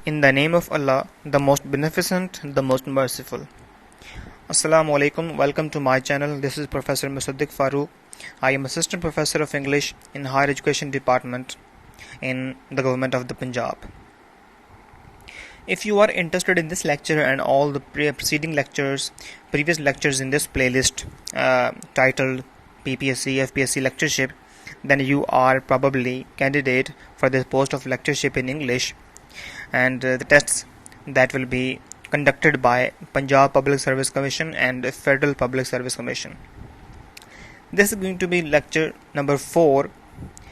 In the name of Allah, the most beneficent, the most merciful. Assalamu alaikum. Welcome to my channel. This is Professor Musaddiq Farooq. I am Assistant Professor of English in Higher Education Department in the Government of the Punjab. If you are interested in this lecture and all the preceding lectures, previous lectures in this playlist titled PPSC, FPSC lectureship, then you are probably candidate for the post of lectureship in English, and the tests that will be conducted by Punjab Public Service Commission and Federal Public Service Commission. This is going to be lecture number 4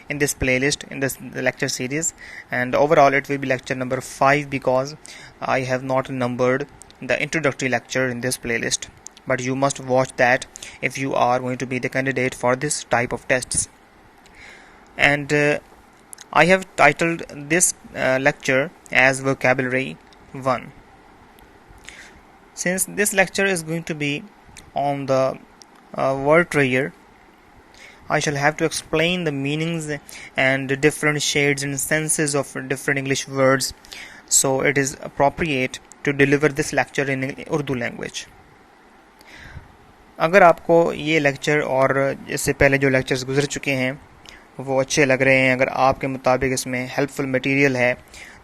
in this playlist, in this lecture series, and overall it will be lecture number 5 because I have not numbered the introductory lecture in this playlist, but you must watch that if you are going to be the candidate for this type of tests. And I have titled this lecture as Vocabulary 1. Since this lecture is going to be on the word trayer, I shall have to explain the meanings and the different shades and senses of different English words, so it is appropriate to deliver this lecture in Urdu language. अगर आपको ये lecture और इससे पहले जो lectures गुजर चुके हैं वो अच्छे लग रहे हैं, अगर आपके मुताबिक इसमें हेल्पफुल मटेरियल है,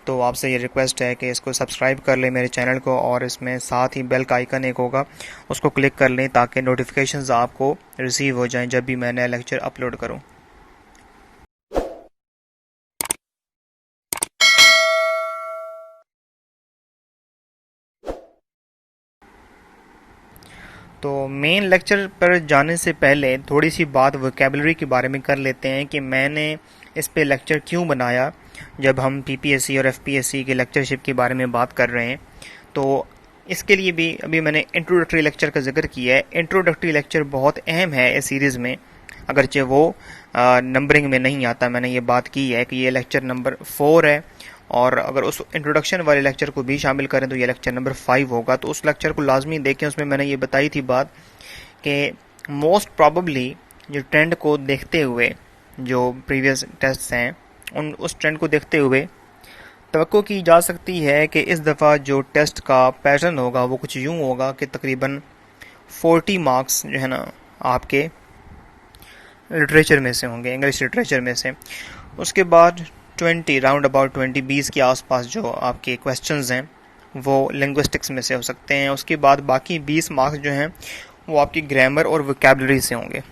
तो आपसे ये रिक्वेस्ट है कि इसको सब्सक्राइब कर लें मेरे चैनल को, और इसमें साथ ही बेल का आइकन एक होगा उसको क्लिक कर लें ताकि नोटिफिकेशंस आपको रिसीव हो जाएं जब भी मैं नया लेक्चर अपलोड करूं। तो मेन लेक्चर पर जाने से पहले थोड़ी सी बात वोकैबुलरी के बारे में कर लेते हैं कि मैंने इस पे लेक्चर क्यों बनाया। जब हम पीपीएससी और एफपीएससी के लेक्चरशिप के बारे में बात कर रहे हैं तो इसके लिए भी अभी मैंने इंट्रोडक्टरी लेक्चर का जिक्र किया है। इंट्रोडक्टरी लेक्चर बहुत अहम है इस सीरीज़ में, अगरचे वो नंबरिंग में नहीं आता। मैंने ये बात की है कि ये लेक्चर नंबर 4 है, और अगर उस इंट्रोडक्शन वाले लेक्चर को भी शामिल करें तो ये लेक्चर नंबर 5 होगा। तो उस लेक्चर को लाजमी देखें, उसमें मैंने ये बताई थी बात कि मोस्ट प्रॉबली जो ट्रेंड को देखते हुए जो प्रीवियस टेस्ट्स हैं उस ट्रेंड को देखते हुए तवक्को की जा सकती है कि इस दफ़ा जो टेस्ट का पैटर्न होगा वो कुछ यूँ होगा कि तकरीबन 40 मार्क्स जो है ना आपके लिटरेचर में से होंगे, इंग्लिश लिटरेचर में से। उसके बाद 20 राउंड अबाउट 20 के आसपास जो आपके क्वेश्चंस हैं वो लिंग्विस्टिक्स में से हो सकते हैं। उसके बाद बाकी 20 मार्क्स जो हैं वो आपकी ग्रामर और वोकैबुलरी से होंगे।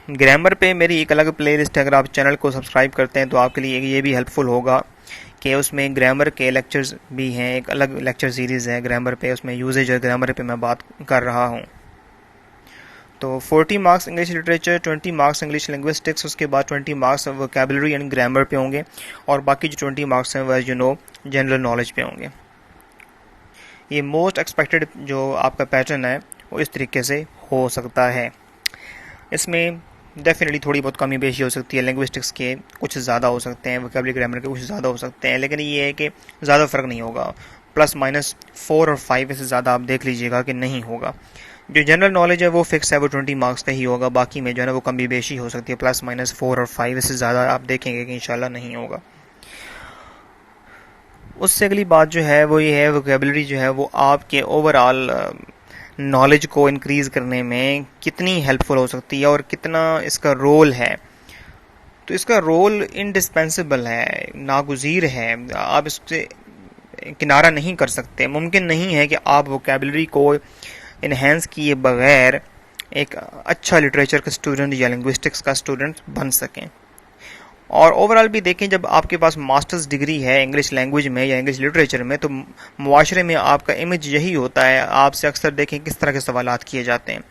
ग्रामर पे मेरी एक अलग प्लेलिस्ट है, अगर आप चैनल को सब्सक्राइब करते हैं तो आपके लिए ये भी हेल्पफुल होगा कि उसमें ग्रामर के लेक्चर्स भी हैं। एक अलग लेक्चर सीरीज़ है ग्रामर पे, उसमें यूजेज और ग्रामर पे मैं बात कर रहा हूँ। तो 40 marks English literature, 20 marks English linguistics, उसके बाद 20 मार्क्स वोकैबुलरी एंड ग्रामर पे होंगे, और बाकी जो 20 मार्क्स हैं वह जनरल नॉलेज पे होंगे। ये मोस्ट एक्सपेक्टेड जो आपका पैटर्न है वो इस तरीके से हो सकता है। इसमें डेफिनेटली थोड़ी बहुत कमी बेशी हो सकती है, लिंग्विस्टिक्स के कुछ ज़्यादा हो सकते हैं, वोकैबुलरी ग्रामर के कुछ ज़्यादा हो सकते हैं, लेकिन ये है कि ज़्यादा फ़र्क नहीं होगा। +- 4 और 5 से ज़्यादा आप देख लीजिएगा कि नहीं होगा। जो जनरल नॉलेज है वो फिक्स है, वो 20 मार्क्स का ही होगा। बाकी में जो है ना वो कमी बेशी हो सकती है, +- 4 और 5 से ज़्यादा आप देखेंगे कि इंशाल्लाह नहीं होगा। उससे अगली बात जो है वो ये है, वोकैबुलरी जो है वो आपके ओवरऑल नॉलेज को इंक्रीज़ करने में कितनी हेल्पफुल हो सकती है और कितना इसका रोल है। तो इसका रोल इंडिस्पेंसिबल है, नागुज़ीर है, आप इससे किनारा नहीं कर सकते। मुमकिन नहीं है कि आप वोकैबुलरी को इन्हेंस किए बगैर एक अच्छा लिटरेचर का स्टूडेंट या लिंग्विस्टिक्स का स्टूडेंट बन सकें। और ओवरऑल भी देखें, जब आपके पास मास्टर्स डिग्री है इंग्लिश लैंग्वेज में या इंग्लिश लिटरेचर में, तो मुआशरे में आपका इमेज यही होता है। आपसे अक्सर देखें किस तरह के सवालात किए जाते हैं।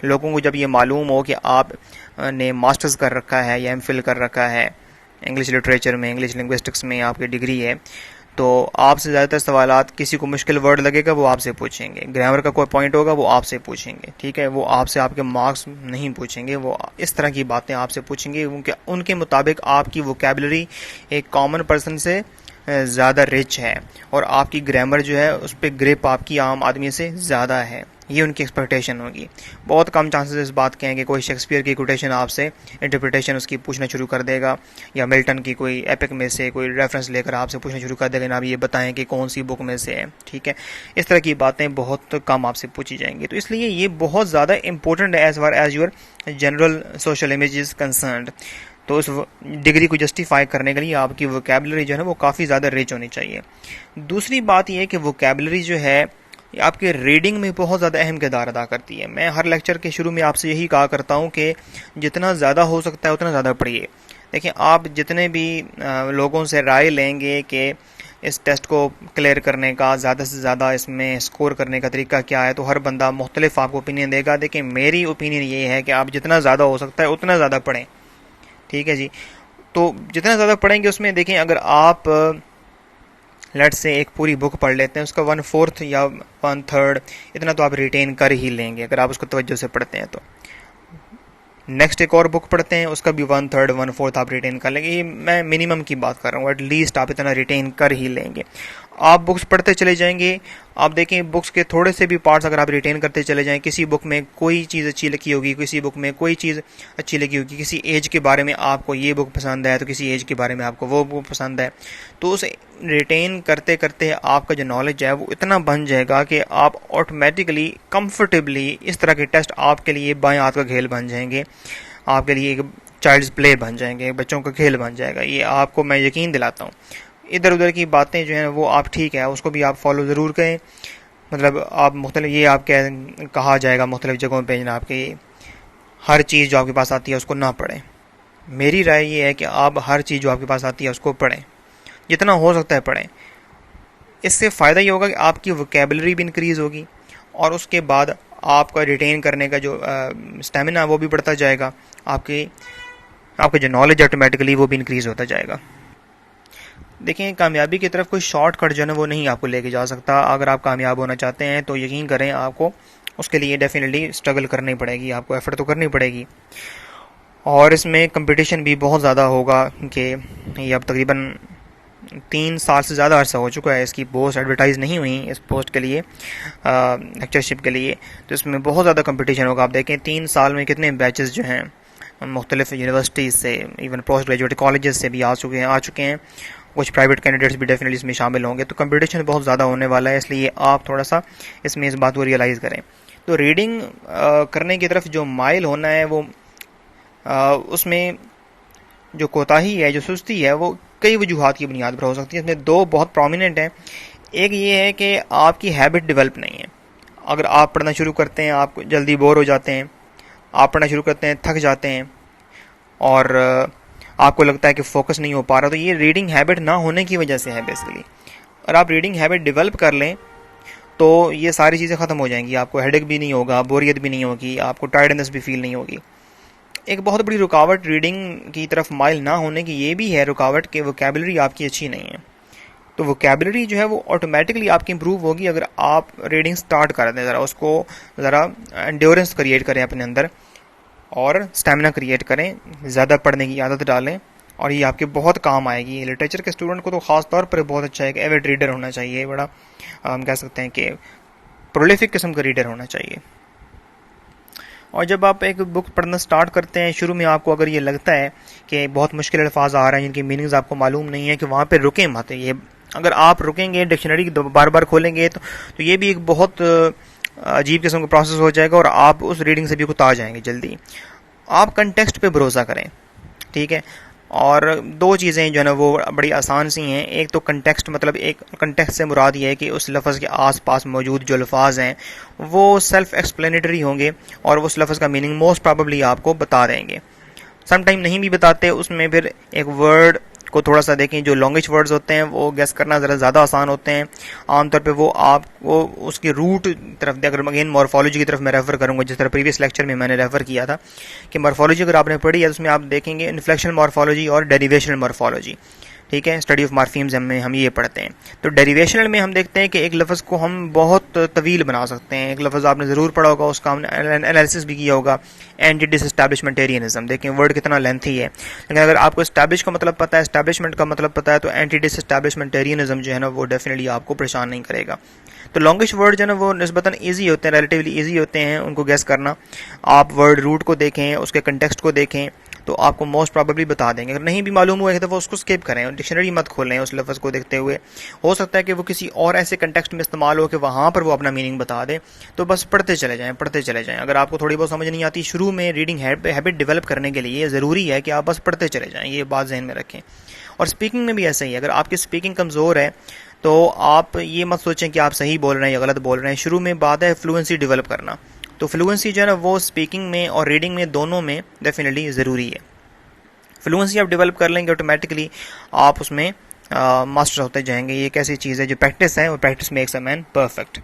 लोगों को जब ये मालूम हो कि आप ने मास्टर्स कर रखा है या एमफिल कर रखा है इंग्लिश लिटरेचर में, इंग्लिश लिंग्विस्टिक्स में आपकी डिग्री है, तो आपसे ज़्यादातर सवालात, किसी को मुश्किल वर्ड लगेगा वो आपसे पूछेंगे, ग्रामर का कोई पॉइंट होगा वो आपसे पूछेंगे, ठीक है, वो आपसे आपके मार्क्स नहीं पूछेंगे, वो इस तरह की बातें आपसे पूछेंगे उनके मुताबिक आपकी वोकैबुलरी एक कॉमन पर्सन से ज़्यादा रिच है और आपकी ग्रामर जो है उस पर ग्रिप आपकी आम आदमी से ज़्यादा है। ये उनकी एक्सपेक्टेशन होगी। बहुत कम चांसेस इस बात के हैं कि कोई शेक्सपियर की कोटेशन आपसे इंटरप्रिटेशन उसकी पूछना शुरू कर देगा, या मिल्टन की कोई एपिक में से कोई रेफरेंस लेकर आपसे पूछना शुरू कर देगा, ना आप ये बताएं कि कौन सी बुक में से है। ठीक है, इस तरह की बातें बहुत कम आपसे पूछी जाएंगी। तो इसलिए ये बहुत ज़्यादा इंपॉर्टेंट है as far as your general social image is concerned. तो उस डिग्री को जस्टिफाई करने के लिए आपकी वोकैबुलरी जो है वो काफ़ी ज़्यादा रिच होनी चाहिए। दूसरी बात यह है कि वोकैबुलरी जो है आपके रीडिंग में बहुत ज़्यादा अहम किरदार अदा करती है। मैं हर लेक्चर के शुरू में आपसे यही कहा करता हूँ कि जितना ज़्यादा हो सकता है उतना ज़्यादा पढ़िए। देखिए, आप जितने भी लोगों से राय लेंगे कि इस टेस्ट को क्लियर करने का ज़्यादा से ज़्यादा इसमें स्कोर करने का तरीका क्या है, तो हर बंदा मुख्तलिफ आपको ओपिनियन देगा। देखिए, मेरी ओपिनियन ये है कि आप जितना ज़्यादा हो सकता है उतना ज़्यादा पढ़ें। ठीक है जी, तो जितना ज़्यादा पढ़ेंगे उसमें देखें, अगर आप लेट से एक पूरी बुक पढ़ लेते हैं, उसका 1/4 या 1/3 इतना तो आप रिटेन कर ही लेंगे अगर आप उसको तवज्जो से पढ़ते हैं। तो नेक्स्ट एक और बुक पढ़ते हैं, उसका भी 1/3 1/4 आप रिटेन कर लेंगे। ये मैं मिनिमम की बात कर रहा हूँ, एटलीस्ट आप इतना रिटेन कर ही लेंगे। आप बुक्स पढ़ते चले जाएंगे, आप देखें बुक्स के थोड़े से भी पार्ट्स अगर आप रिटेन करते चले जाएं, किसी बुक में कोई चीज़ अच्छी लिखी होगी, किसी बुक में कोई चीज़ अच्छी लिखी होगी, किसी एज के बारे में आपको ये बुक पसंद है तो किसी एज के बारे में आपको वो बुक पसंद है, तो उसे रिटेन करते करते आपका जो नॉलेज है वो इतना बन जाएगा कि आप ऑटोमेटिकली कंफर्टेबली इस तरह के टेस्ट आपके लिए बाएं हाथ का खेल बन जाएंगे, आपके लिए एक चाइल्ड्स प्ले बन जाएंगे, बच्चों का खेल बन जाएगा। ये आपको मैं यकीन दिलाता हूँ। इधर उधर की बातें जो हैं वो आप ठीक है उसको भी आप फॉलो ज़रूर करें, मतलब आप मुख्तलिफ ये आप कहा जाएगा मुख्तलिफ जगहों पे जनाब कि हर चीज़ जो आपके पास आती है उसको ना पढ़ें। मेरी राय ये है कि आप हर चीज़ जो आपके पास आती है उसको पढ़ें, जितना हो सकता है पढ़ें। इससे फ़ायदा ये होगा कि आपकी वोकैबुलरी भी इंक्रीज़ होगी और उसके बाद आपका रिटेन करने का जो स्टेमिना वो भी बढ़ता जाएगा, आपका जो नॉलेज ऑटोमेटिकली वो भी इंक्रीज़ होता जाएगा। देखें, कामयाबी की तरफ कोई शॉर्टकट जो है वो नहीं आपको लेके जा सकता। अगर आप कामयाब होना चाहते हैं तो यकीन करें आपको उसके लिए डेफिनेटली स्ट्रगल करनी पड़ेगी, आपको एफर्ट तो करनी पड़ेगी। और इसमें कंपटीशन भी बहुत ज़्यादा होगा कि ये अब तकरीबन 3 साल से ज़्यादा अर्सा हो चुका है इसकी पोस्ट एडवर्टाइज़ नहीं हुई इस पोस्ट के लिए, लेक्चरशिप के लिए, तो इसमें बहुत ज़्यादा कंपटीशन होगा। आप देखें 3 साल में कितने बैचेस जो हैं मुख्तलिफ यूनिवर्सिटीज़ से, इवन पोस्ट ग्रेजुएट कॉलेजेस से भी आ चुके हैं। कुछ प्राइवेट कैंडिडेट्स भी डेफिनेटली इसमें शामिल होंगे, तो कंपटीशन बहुत ज़्यादा होने वाला है, इसलिए आप थोड़ा सा इसमें इस बात को रियलाइज़ करें। तो रीडिंग करने की तरफ जो माइल होना है वो उसमें जो कोताही है, जो सुस्ती है, वो कई वजूहात की बुनियाद पर हो सकती है। इसमें 2 बहुत प्रोमिनेंट हैं। एक ये है कि आपकी हैबिट डेवलप नहीं है। अगर आप पढ़ना शुरू करते हैं, आप जल्दी बोर हो जाते हैं, आप पढ़ना शुरू करते हैं, थक जाते हैं और आपको लगता है कि फोकस नहीं हो पा रहा, तो ये रीडिंग हैबिट ना होने की वजह से है बेसिकली। और आप रीडिंग हैबिट डेवलप कर लें तो ये सारी चीज़ें ख़त्म हो जाएंगी। आपको हेडेक भी नहीं होगा, बोरियत भी नहीं होगी, आपको टायर्डनेस भी फील नहीं होगी। एक बहुत बड़ी रुकावट रीडिंग की तरफ माइल ना होने की ये भी है रुकावट कि वोकैबुलरी आपकी अच्छी नहीं है। तो वोकैबुलरी जो है वो ऑटोमेटिकली आपकी इंप्रूव होगी अगर आप रीडिंग स्टार्ट कर दें, ज़रा उसको ज़रा एंड्योरेंस क्रिएट करें अपने अंदर और स्टेमिना क्रिएट करें, ज़्यादा पढ़ने की आदत डालें और ये आपके बहुत काम आएगी। लिटरेचर के स्टूडेंट को तो ख़ास तौर पर बहुत अच्छा है कि एविड रीडर होना चाहिए, बड़ा हम कह सकते हैं कि प्रोलिफिक किस्म का रीडर होना चाहिए। और जब आप एक बुक पढ़ना स्टार्ट करते हैं, शुरू में आपको अगर ये लगता है कि बहुत मुश्किल अल्फाज आ रहे हैं जिनकी मीनिंग्स आपको मालूम नहीं है, कि वहाँ पे रुकें मत। ये अगर आप रुकेंगे, डिक्शनरी बार बार खोलेंगे तो ये भी एक बहुत अजीब किस्म का प्रोसेस हो जाएगा और आप उस रीडिंग से भी कुता जाएंगे जल्दी। आप कंटेक्स्ट पे भरोसा करें, ठीक है। और 2 चीज़ें जो है ना वो बड़ी आसान सी हैं। एक तो कंटेक्स्ट, मतलब एक कंटेक्स्ट से मुराद ये है कि उस लफ्ज़ के आसपास मौजूद जो अल्फाज हैं वो सेल्फ एक्सप्लेनेटरी होंगे और उस लफ्ज़ का मीनिंग मोस्ट प्रॉबेबली आपको बता देंगे। समटाइम नहीं भी बताते, उसमें फिर एक वर्ड को थोड़ा सा देखें, जो लॉन्गिश वर्ड्स होते हैं वो गेस करना ज़रा ज़्यादा आसान होते हैं। आमतौर पे वो आपको उसकी रूट तरफ, अगर अगेन मॉर्फोलॉजी की तरफ मैं रेफ़र करूँगा, जिस तरह प्रीवियस लेक्चर में मैंने रेफ़र किया था कि मॉर्फोलॉजी अगर आपने पढ़ी है तो उसमें आप देखेंगे इन्फ्लेक्शनल मॉर्फोलॉजी और डेरिवेशनल मॉर्फोलॉजी। ठीक है, स्टडी ऑफ मॉर्फीम्स में हम ये पढ़ते हैं। तो डेरिवेशनल में हम देखते हैं कि एक लफ्ज़ को हम बहुत तवील बना सकते हैं। एक लफ्ज़ आपने ज़रूर पढ़ा होगा, उसका हमने एनालिसिस भी किया होगा, एंटी डिसएस्टैब्लिशमेंटेरियनिज्म। देखें वर्ड कितना लेंथी है, लेकिन अगर आपको एस्टैब्लिश का मतलब पता है, एस्टैब्लिशमेंट का मतलब पता है, तो एंटी डिसएस्टैब्लिशमेंटेरियनिज्म जो है ना वो डेफिनेटली आपको परेशान नहीं करेगा। तो लॉन्गिश वर्ड जो है ना वो निस्बतन ईजी होते हैं, रिलेटिवली ईजी होते हैं उनको गेस करना। आप वर्ड रूट को देखें, उसके कंटेक्स्ट को देखें, तो आपको मोस्ट प्रोबेबली बता देंगे। अगर नहीं भी मालूम हुआ है तो वो उसको स्किप करें, डिक्शनरी मत खोलें उस लफ्ज़ को देखते हुए। हो सकता है कि वो किसी और ऐसे कंटेक्स्ट में इस्तेमाल हो कि वहाँ पर वो अपना मीनिंग बता दे, तो बस पढ़ते चले जाएं, पढ़ते चले जाएं। अगर आपको थोड़ी बहुत समझ नहीं आती शुरू में, रीडिंग हैबिट डेवलप करने के लिए ज़रूरी है कि आप बस पढ़ते चले जाएँ, ये बात जहन में रखें। और स्पीकिंग में भी ऐसा ही है, अगर आपकी स्पीकिंग कमज़ोर है तो आप ये मत सोचें कि आप सही बोल रहे हैं या गलत बोल रहे हैं। शुरू में बात है फ्लुएंसी डेवलप करना, तो फ्लुएंसी जो है ना वो स्पीकिंग में और रीडिंग में दोनों में डेफिनेटली ज़रूरी है। फ्लुएंसी आप डेवलप कर लेंगे ऑटोमेटिकली आप उसमें मास्टर होते जाएंगे। ये एक ऐसी चीज़ है जो प्रैक्टिस है, और practice makes a man perfect.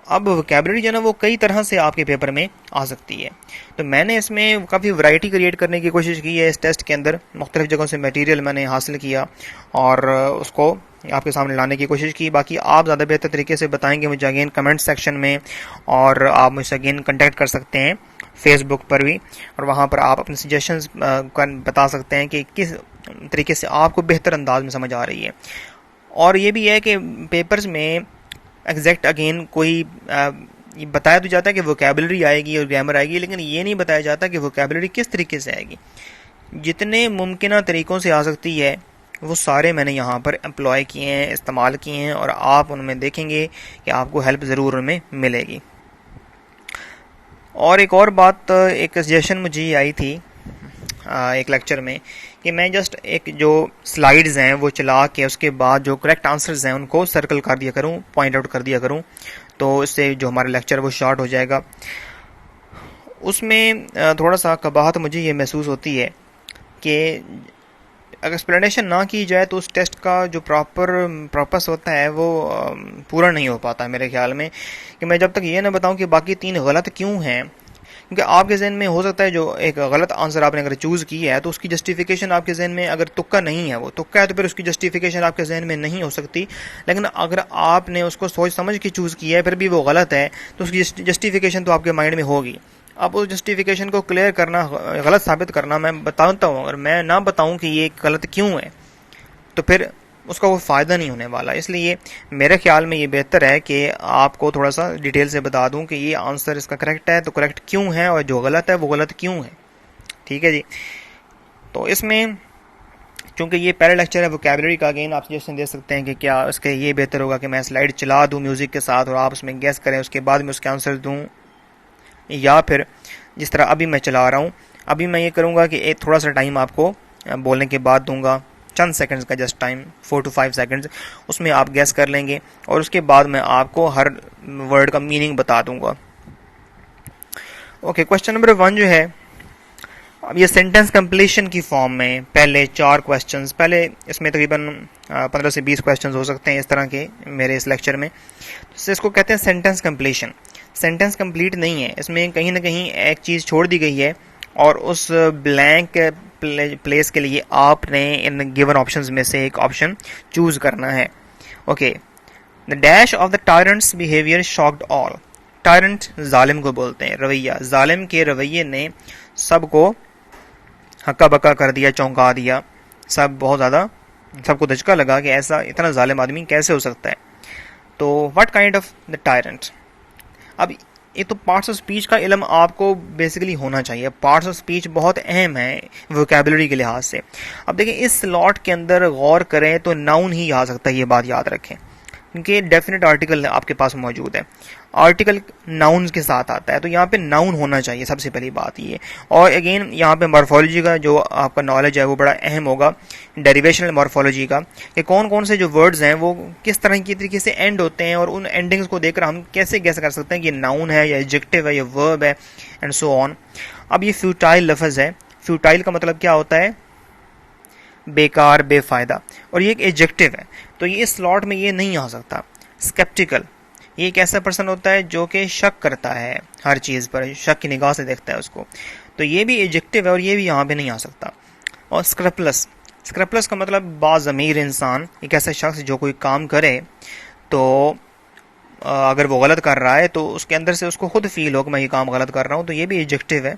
अब वोकैबुलरी जो है ना वो कई तरह से आपके पेपर में आ सकती है, तो मैंने इसमें काफ़ी वैरायटी क्रिएट करने की कोशिश की है। इस टेस्ट के अंदर मुख्तलिफ जगहों से मटेरियल मैंने हासिल किया और उसको आपके सामने लाने की कोशिश की। बाकी आप ज़्यादा बेहतर तरीके से बताएंगे मुझे अगेन कमेंट सेक्शन में, और आप मुझसे अगेन कॉन्टैक्ट कर सकते हैं फेसबुक पर भी, और वहाँ पर आप अपने सजेशंस बता सकते हैं कि किस तरीके से आपको बेहतर अंदाज में समझ आ रही है। और ये भी है कि पेपर्स में एग्जैक्ट अगेन कोई बताया तो जाता है कि वोकैबुलरी आएगी और ग्रामर आएगी, लेकिन ये नहीं बताया जाता कि वोकैबुलरी किस तरीके से आएगी। जितने मुमकिन तरीक़ों से आ सकती है वो सारे मैंने यहाँ पर एम्प्लॉय किए हैं, इस्तेमाल किए हैं, और आप उनमें देखेंगे कि आपको हेल्प ज़रूर उनमें मिलेगी। और एक और बात, एक सजेशन मुझे आई थी एक लेक्चर में कि मैं जस्ट एक जो स्लाइड्स हैं वो चला के उसके बाद जो करेक्ट आंसर्स हैं उनको सर्कल कर दिया करूं, पॉइंट आउट कर दिया करूं, तो इससे जो हमारा लेक्चर वो शॉर्ट हो जाएगा। उसमें थोड़ा सा कबाहत मुझे ये महसूस होती है कि अगर एक्सप्लेनेशन ना की जाए तो उस टेस्ट का जो प्रॉपर पर्पस होता है वो पूरा नहीं हो पाता मेरे ख्याल में। कि मैं जब तक ये ना बताऊं कि बाकी 3 गलत क्यों हैं, क्योंकि आपके जहन में हो सकता है जो एक गलत आंसर आपने अगर चूज़ किया है तो उसकी जस्टिफिकेशन आपके जहन में, अगर तुक्का नहीं है, वो तुक्का है तो फिर उसकी जस्टिफिकेशन आपके जहन में नहीं हो सकती। लेकिन अगर आपने उसको सोच समझ के चूज़ किया है फिर भी वो गलत है तो उसकी जस्टिफिकेशन तो आपके माइंड में होगी। अब उस जस्टिफिकेशन को क्लियर करना, गलत साबित करना, मैं बताता हूँ, अगर मैं ना बताऊँ कि ये गलत क्यों है तो फिर उसका वो फ़ायदा नहीं होने वाला। इसलिए मेरे ख्याल में ये बेहतर है कि आपको थोड़ा सा डिटेल से बता दूं कि ये आंसर इसका करेक्ट है तो करेक्ट क्यों है, और जो गलत है वो गलत क्यों है। ठीक है जी। तो इसमें चूँकि ये पहला लेक्चर है वोकैबुलरी का, अगेन आप सजेशन दे सकते हैं कि क्या इसके ये बेहतर होगा कि मैं स्लाइड चला दूँ म्यूज़िक के साथ और आप उसमें गेस करें, उसके बाद में उसके आंसर दूँ, या फिर जिस तरह अभी मैं चला रहा हूँ, अभी मैं ये करूँगा कि एक थोड़ा सा टाइम आपको बोलने के बाद दूंगा, चंद सेकंड्स का जस्ट टाइम, 4 to 5 सेकंड्स, उसमें आप गैस कर लेंगे और उसके बाद मैं आपको हर वर्ड का मीनिंग बता दूंगा। ओके, क्वेश्चन नंबर 1 जो है, अब ये सेंटेंस कंप्लीशन की फॉर्म में पहले 4 क्वेश्चंस, पहले इसमें तकरीबन 15 से 20 क्वेश्चंस हो सकते हैं इस तरह के मेरे इस लेक्चर में। तो इसको कहते हैं सेंटेंस कंप्लीशन। सेंटेंस कंप्लीट नहीं है, इसमें कहीं ना कहीं एक चीज़ छोड़ दी गई है और उस ब्लैंक प्लेस के लिए आपने इन गिवन ऑप्शंस में से एक ऑप्शन चूज करना है। Okay, the dash of the tyrants behaviour shocked all. Tyrant जालिम को बोलते हैं, रवैया, जालिम के रवैये ने सबको हक्का बक्का कर दिया, चौंका दिया, सब बहुत ज़्यादा, सबको धचका लगा कि ऐसा इतना जालिम आदमी कैसे हो सकता है। तो what kind of the tyrant. अब ये तो पार्ट्स ऑफ स्पीच का इल्म आपको बेसिकली होना चाहिए। पार्ट्स ऑफ स्पीच बहुत अहम है वोकैबुलरी के लिहाज से। अब देखिए इस स्लॉट के अंदर गौर करें तो नाउन ही आ सकता है, ये बात याद रखें, क्योंकि डेफिनेट आर्टिकल आपके पास मौजूद है, आर्टिकल नाउन्स के साथ आता है, तो यहाँ पे नाउन होना चाहिए सबसे पहली बात ये। और अगेन यहाँ पे मॉर्फोलॉजी का जो आपका नॉलेज है वो बड़ा अहम होगा, डेरिवेशनल मॉर्फोलॉजी का, कि कौन कौन से जो वर्ड्स हैं वो किस तरह की तरीके से एंड होते हैं, और उन एंडिंग्स को देखकर हम कैसे गेस कर सकते हैं कि ये नाउन है या एडजेक्टिव है या वर्ब है, एंड सो ऑन। अब ये फ्यूटाइल लफ्ज़ है, फ्यूटाइल का मतलब क्या होता है, बेकार, बेफायदा, और ये एक एडजेक्टिव है, तो ये स्लॉट में ये नहीं आ सकता। स्केप्टिकल, ये एक ऐसा पर्सन होता है जो कि शक करता है, हर चीज़ पर शक की निगाह से देखता है उसको, तो ये भी एडजेक्टिव है और ये भी यहाँ पे नहीं आ सकता। और स्क्रैपलेस, स्क्रैपलेस का मतलब बाज़मीर इंसान, एक ऐसा शख्स जो कोई काम करे तो अगर वो गलत कर रहा है तो उसके अंदर से उसको खुद फील हो कि मैं ये काम गलत कर रहा हूँ, तो ये भी एडजेक्टिव है।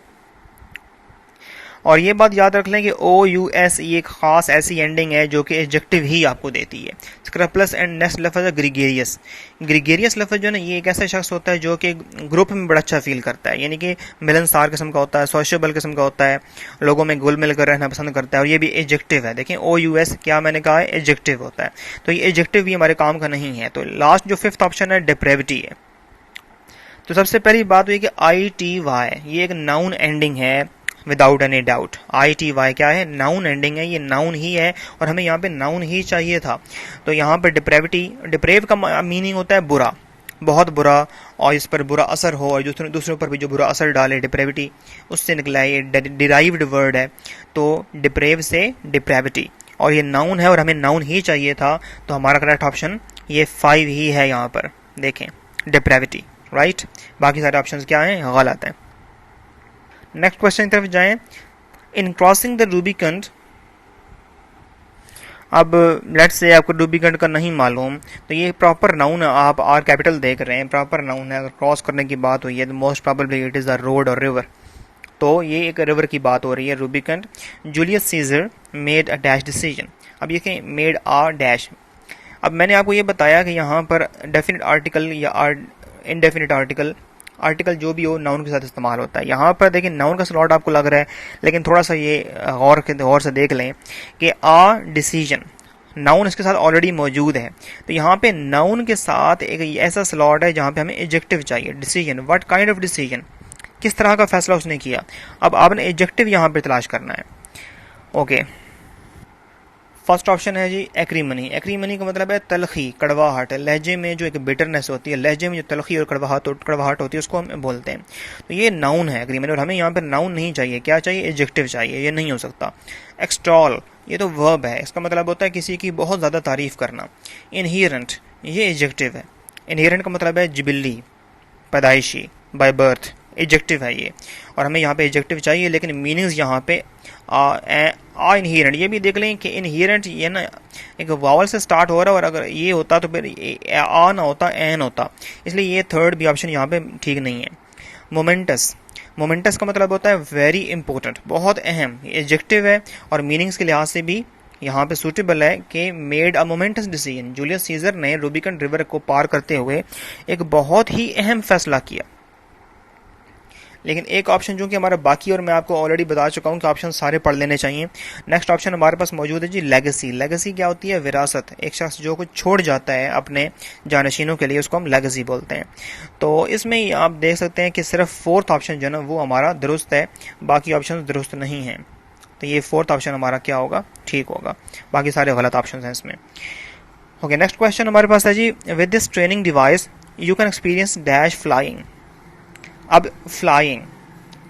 और ये बात याद रख लें कि ओ यू एस ये एक खास ऐसी एंडिंग है जो कि एडजेक्टिव ही आपको देती है। स्क्रैपलेस एंड नेक्स्ट लफ्ज़ है ग्रीगेरियस। ग्रीगेरियस लफ्ज़ जो है ना, ये एक ऐसा शख्स होता है जो कि ग्रुप में बड़ा अच्छा फील करता है, यानी कि मिलनसार किस्म का होता है, सोशेबल किस्म का होता है, लोगों में घुल मिल कर रहना पसंद करता है, और ये भी एडजेक्टिव है। देखें ओ यू एस क्या मैंने कहा है, एडजेक्टिव होता है, तो ये एडजेक्टिव भी हमारे काम का नहीं है। तो लास्ट जो फिफ्थ ऑप्शन है डेप्रेविटी है। तो सबसे पहली बात हुई कि आई टी वाई ये एक नाउन एंडिंग है without any doubt. I T Y क्या है, नाउन एंडिंग है, ये नाउन ही है और हमें यहाँ पे नाउन ही चाहिए था। तो यहाँ पे डिप्रेविटी, डिप्रेव का मीनिंग होता है बुरा, बहुत बुरा, और इस पर बुरा असर हो और दूसरों पर भी जो बुरा असर डाले, डिप्रेविटी उससे निकला है। ये डिराइव्ड वर्ड है, तो डिप्रेव से डिप्रेविटी, और ये नाउन है और हमें नाउन ही चाहिए था। तो हमारा करेक्ट ऑप्शन ये 5 ही है यहाँ पर, देखें डिप्रेविटी, राइट। बाकी सारे ऑप्शंस क्या हैं, गलत हैं। नेक्स्ट क्वेश्चन की तरफ जाएं। इन क्रॉसिंग द रूबिकंड, अब लेट्स से आपको रूबिकंड का नहीं मालूम, तो ये प्रॉपर नाउन है, आप आर कैपिटल देख रहे हैं, प्रॉपर नाउन है। अगर क्रॉस करने की बात हुई है तो most probably it is a road और रिवर, तो ये एक रिवर की बात हो रही है, Rubicon. Julius Caesar made a dash decision. अब ये कहें मेड आ डैश। अब मैंने आपको ये बताया कि यहाँ पर डेफिनेट आर्टिकल या इनडेफिनेट आर्टिकल, आर्टिकल जो भी हो नाउन के साथ इस्तेमाल होता है। यहाँ पर देखिए नाउन का स्लॉट आपको लग रहा है, लेकिन थोड़ा सा ये गौर से देख लें कि आ डिसीजन नाउन इसके साथ ऑलरेडी मौजूद है, तो यहाँ पे नाउन के साथ एक ऐसा स्लॉट है जहाँ पे हमें एडजेक्टिव चाहिए। Decision, what kind of decision, किस तरह का फैसला उसने किया। अब आपने एडजेक्टिव यहाँ पे तलाश करना है। ओके, फर्स्ट ऑप्शन है जी एक्रीमनी। एक्रीमनी का मतलब है तलखी, कड़वाहट। लहजे में जो एक बिटरनेस होती है, लहजे में जो तलखी और कड़वाहट होती है, उसको हम बोलते हैं। तो ये नाउन है एक्रीमनी, और हमें यहाँ पर नाउन नहीं चाहिए, क्या चाहिए, एडजेक्टिव चाहिए, ये नहीं हो सकता। एक्सटॉल ये तो वर्ब है, इसका मतलब होता है किसी की बहुत ज़्यादा तारीफ करना। इनहेरेंट ये एडजेक्टिव है, इनहेरेंट का मतलब है जिबिल्ली, पैदाइशी, बाय बर्थ, एडजेक्टिव है ये, और हमें यहाँ पे एडजेक्टिव चाहिए, लेकिन मीनिंग्स यहाँ पे आ इनहेरेंट। ये भी देख लें कि इनहेरेंट ये ना एक वावल से स्टार्ट हो रहा है, और अगर ये होता तो फिर आ ना होता, एन होता, इसलिए ये थर्ड भी ऑप्शन यहाँ पे ठीक नहीं है। मोमेंटस, मोमेंटस का मतलब होता है वेरी इंपॉर्टेंट, बहुत अहम, एडजेक्टिव है और मीनिंग्स के लिहाज से भी यहाँ पे सूटेबल है कि made a moments decision. Julius Caesar ने रूबिकन रिवर को पार करते हुए एक बहुत ही अहम फैसला किया। लेकिन एक ऑप्शन जो कि हमारा बाकी, और मैं आपको ऑलरेडी बता चुका हूं कि ऑप्शन सारे पढ़ लेने चाहिए। नेक्स्ट ऑप्शन हमारे पास मौजूद है जी लेगेसी। लेगेसी क्या होती है, विरासत, एक शख्स जो कुछ छोड़ जाता है अपने जानशीनों के लिए, उसको हम लेगेसी बोलते हैं। तो इसमें आप देख सकते हैं कि सिर्फ फोर्थ ऑप्शन जो है ना वो हमारा दुरुस्त है, बाकी ऑप्शन दुरुस्त नहीं है। तो ये फोर्थ ऑप्शन हमारा क्या होगा, ठीक होगा, बाकी सारे गलत ऑप्शन हैं इसमें। ओके, नेक्स्ट क्वेश्चन हमारे पास है जी, with this training device you can experience dash flying. अब फ्लाइंग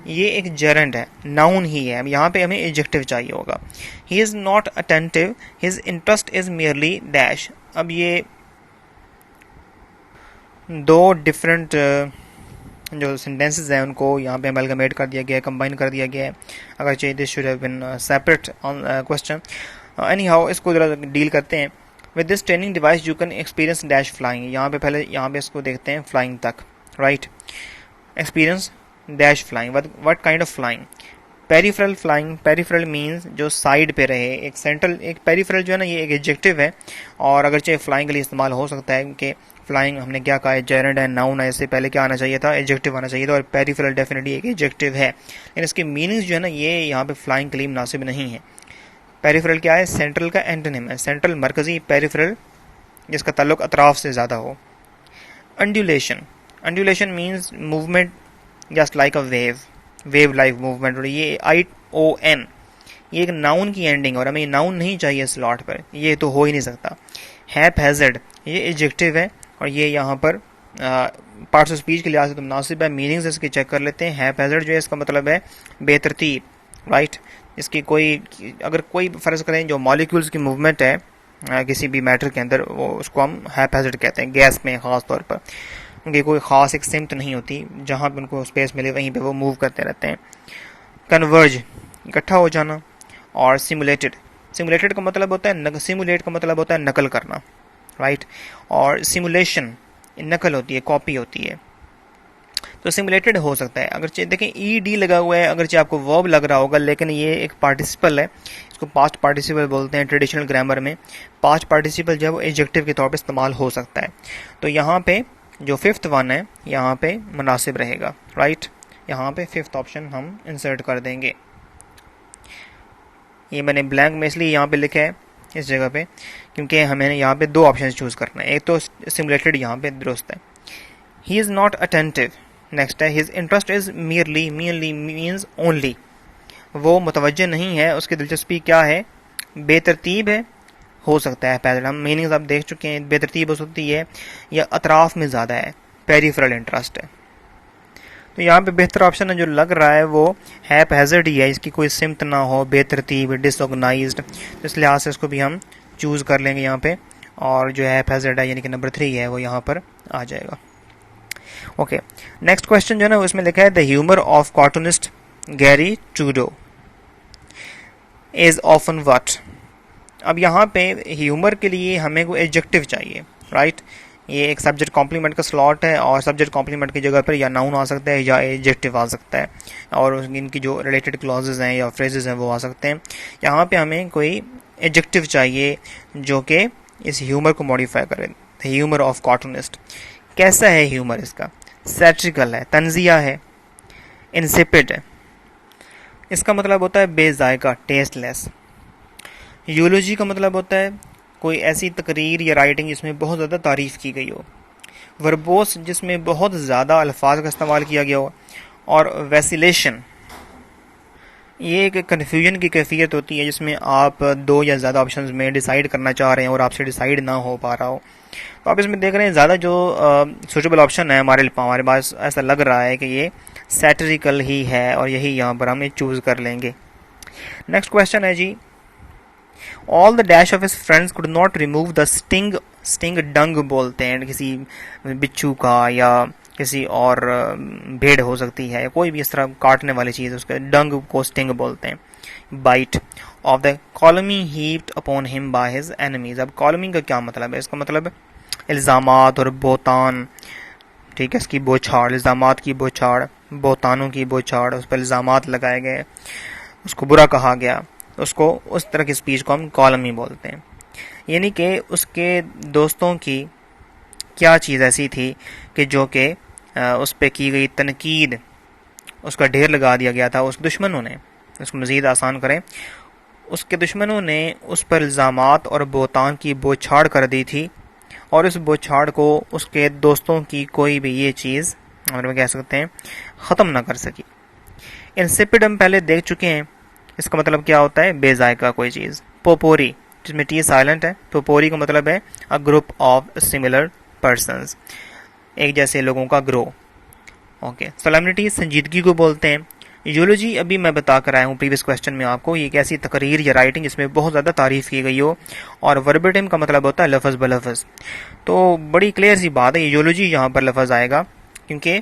ये एक जेरेंड है, नाउन ही है, यहाँ पे हमें एडजेक्टिव चाहिए होगा। ही is not attentive, his interest is merely dash. अब ये दो डिफरेंट जो सेंटेंसेस हैं उनको यहाँ पे अमेलगमेट कर दिया गया है, कंबाइन कर दिया गया है। अगर चाहिए this should have been separate question, any how इसको जरा डील करते हैं। With this training device you can experience dash flying. यहाँ पे पहले यहाँ पे इसको देखते हैं फ्लाइंग तक, right. Experience dash flying, what kind of flying, peripheral flying. Peripheral means जो साइड पे रहे, एक सेंट्रल, एक पेरिफेरल जो है ना ये एक एडजेक्टिव है, और अगर चाहे फ्लाइंग के लिए इस्तेमाल हो सकता है कि फ्लाइंग हमने क्या कहा है, जेरेंड है, नाउन है, इससे पहले क्या आना चाहिए था, एडजेक्टिव आना चाहिए था, और पेरिफेरल डेफिनेटली एक एडजेक्टिव है, लेकिन इसकी मीनिंग्स जो है ना ये यहाँ पे फ्लाइंग के लिए मुनासिब नहीं है। पेरिफेरल क्या है, सेंट्रल का एंटोनिम है, सेंट्रल मरकजी, पेरिफेरल जिसका ताल्लुक अतराफ से ज़्यादा हो। Undulation, undulation means movement just like a wave, wave like movement, और ये ION ये एक नाउन की एंडिंग, और हमें नाउन नहीं चाहिए स्लॉट पर, ये तो हो ही नहीं सकता। हैपहैज़र्ड ये एडजेक्टिव है, और ये यहाँ पर पार्ट्स ऑफ स्पीच के लिहाज से तो मुनासिब है। मीनिंग्स इसके चेक कर लेते हैं। हैपहैज़र्ड जो है इसका मतलब है बेतरतीब, राइट। इसकी कोई, अगर कोई फ़र्ज़ करें जो मॉलिक्यूल्स की मूवमेंट है किसी भी मैटर के अंदर, वो उसको हम हैपहैज़र्ड कहते हैं। गैस में ख़ास तौर पर उनकी कोई ख़ास एक सिमत नहीं होती, जहाँ पर उनको स्पेस मिले वहीं पे वो मूव करते रहते हैं। कन्वर्ज इकट्ठा हो जाना, और सिमुलेटेड, सिमुलेटेड का मतलब होता है, सिमुलेट का मतलब होता है नकल करना, राइट, और सिमुलेशन नकल होती है, कॉपी होती है। तो सिमुलेटेड हो सकता है। अगर देखें ई डी लगा हुआ है, अगर आपको वर्ब लग रहा होगा, लेकिन ये एक पार्टिसिपल है, इसको पास्ट पार्टिसिपल बोलते हैं ट्रेडिशनल ग्रामर में। पास्ट पार्टिसिपल जब एडजेक्टिव के तौर पे इस्तेमाल हो सकता है। तो यहाँ पे जो फिफ्थ वन है यहाँ पे मुनासिब रहेगा, राइट। यहाँ पे फिफ्थ ऑप्शन हम इंसर्ट कर देंगे। ये मैंने ब्लैंक में इसलिए यहाँ पे लिखा है इस जगह पे, क्योंकि हमें यहाँ पे दो ऑप्शन चूज करना है। एक तो सिमुलेटेड यहाँ पे दुरुस्त है। He is not attentive, next है his interest is merely, merely means only, वो मुतवज्जे नहीं है, उसकी दिलचस्पी क्या है, बेतरतीब है, हो सकता है पैदल, हम मीनिंग्स आप देख चुके हैं, बेतरतीब हो सकती है, या अतराफ में ज़्यादा है, पेरिफेरल इंटरेस्ट है। तो यहाँ पे बेहतर ऑप्शन है जो लग रहा है वो हैपहैज़र्ड ही है, इसकी कोई सिमत ना हो, बेतरतीब, डिसऑर्गेनाइज्ड, तो इस लिहाज से इसको भी हम चूज़ कर लेंगे यहाँ पे, और जो हैपहैज़र्ड है यानी कि नंबर 3 है वो यहाँ पर आ जाएगा। ओके, नेक्स्ट क्वेश्चन जो है ना उसमें लिखा है the humour of cartoonist Gary Trudeau is often what. अब यहाँ पे ह्यूमर के लिए हमें कोई एडजेक्टिव चाहिए, राइट। ये एक सब्जेक्ट कॉम्प्लीमेंट का स्लॉट है, और सब्जेक्ट कॉम्प्लीमेंट की जगह पर या नाउन आ सकता है या एडजेक्टिव आ सकता है, और इनकी जो रिलेटेड क्लॉजेज हैं या फ्रेजेस हैं वो आ सकते हैं। यहाँ पे हमें कोई एडजेक्टिव चाहिए जो कि इस ह्यूमर को मॉडिफाई करे। द ह्यूमर ऑफ कार्टूनिस्ट, कैसा है ह्यूमर इसका, सैटिरिकल है, तंजिया है, इंसिपिड है, इसका मतलब होता है बेजायका, टेस्टलेस। यूलोजी का मतलब होता है कोई ऐसी तकरीर या राइटिंग जिसमें बहुत ज़्यादा तारीफ़ की गई हो। वर्बोस, जिसमें बहुत ज़्यादा अल्फाज का इस्तेमाल किया गया हो। और वैसिलेशन, ये एक कन्फ्यूजन की कैफियत होती है जिसमें आप दो या ज़्यादा ऑप्शंस में डिसाइड करना चाह रहे हैं और आपसे डिसाइड ना हो पा रहा हो। तो आप इसमें देख रहे हैं ज़्यादा जो सूटेबल ऑप्शन है हमारे पास, ऐसा लग रहा है कि ये सैटिरिकल ही है, और यही यहाँ पर हम चूज़ कर लेंगे। नेक्स्ट क्वेश्चन है जी, all the dash of his friends could not remove the sting, sting डंग बोलते हैं किसी बिच्छू का, या किसी और भेड़ हो सकती है, कोई भी इस तरह काटने वाली चीज़, उसके डंग को स्टिंग बोलते हैं। Bite of the calumny heaped upon him by his enemies. अब कॉलमी का क्या मतलब है, इसका मतलब इल्ज़ामात और बोतान, ठीक है, इसकी बौछार, इल्ज़ामात की बौछार, बोतानों की बौछार, उस पर इल्ज़ामात लगाए गए, उसको बुरा कहा गया, उसको उस तरह की स्पीच को हम कॉलमी बोलते हैं। यानी कि उसके दोस्तों की क्या चीज़ ऐसी थी कि जो कि उस पर की गई तनकीद, उसका ढेर लगा दिया गया था उसके दुश्मनों ने। उसको मज़ीद आसान करें, उसके दुश्मनों ने उस पर इल्ज़ामात और बोतान की बौछार कर दी थी, और इस बौछार को उसके दोस्तों की कोई भी ये चीज़, हम कह सकते हैं, ख़त्म ना कर सकी। इंसिपिड हम पहले देख चुके हैं, इसका मतलब क्या होता है, बेजायका कोई चीज़। पोपोरी, जिसमें टी साइलेंट है, पोपोरी का मतलब है a group of similar persons, एक जैसे लोगों का ग्रोह। ओके, सोलेमनिटी संजीदगी को बोलते हैं। यूलोजी अभी मैं बता कर आया हूँ प्रीवियस क्वेश्चन में आपको, ये एक ऐसी तकरीर या राइटिंग जिसमें बहुत ज़्यादा तारीफ़ की गई हो, और वर्बेटिम का मतलब होता है लफ्ज़ ब लफ्ज़। तो बड़ी क्लियर सी बात है, यूलोजी यहाँ पर लफ्ज़ आएगा, क्योंकि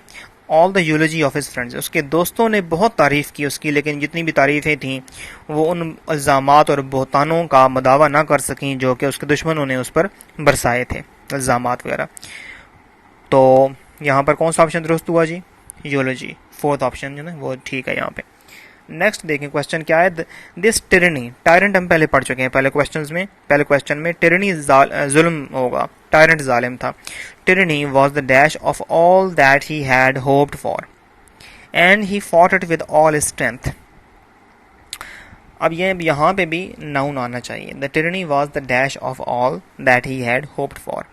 all the यूलोजी of his friends, उसके दोस्तों ने बहुत तारीफ़ की उसकी, लेकिन जितनी भी तारीफ़ें थीं वो उन इल्ज़ामात और बोहतानों का मदावा ना कर सकें जो कि उसके दुश्मनों ने उस पर बरसाए थे, इल्ज़ामात वगैरह। तो यहाँ पर कौन सा ऑप्शन दुरुस्त हुआ जी, यूलोजी, फोर्थ ऑप्शन जो है वो ठीक है यहाँ पे। नेक्स्ट देखें क्वेश्चन क्या है, दिस टिरनी, टायरेंट हम पहले पढ़ चुके हैं पहले क्वेश्चन में टिरनी जुल्म होगा, टायरेंट जालिम था। Tyranny was the dash of all that he had hoped for and he fought it with all strength. अब ये यहाँ पे भी नाउन आना चाहिए, the tyranny was the dash of all that he had hoped for.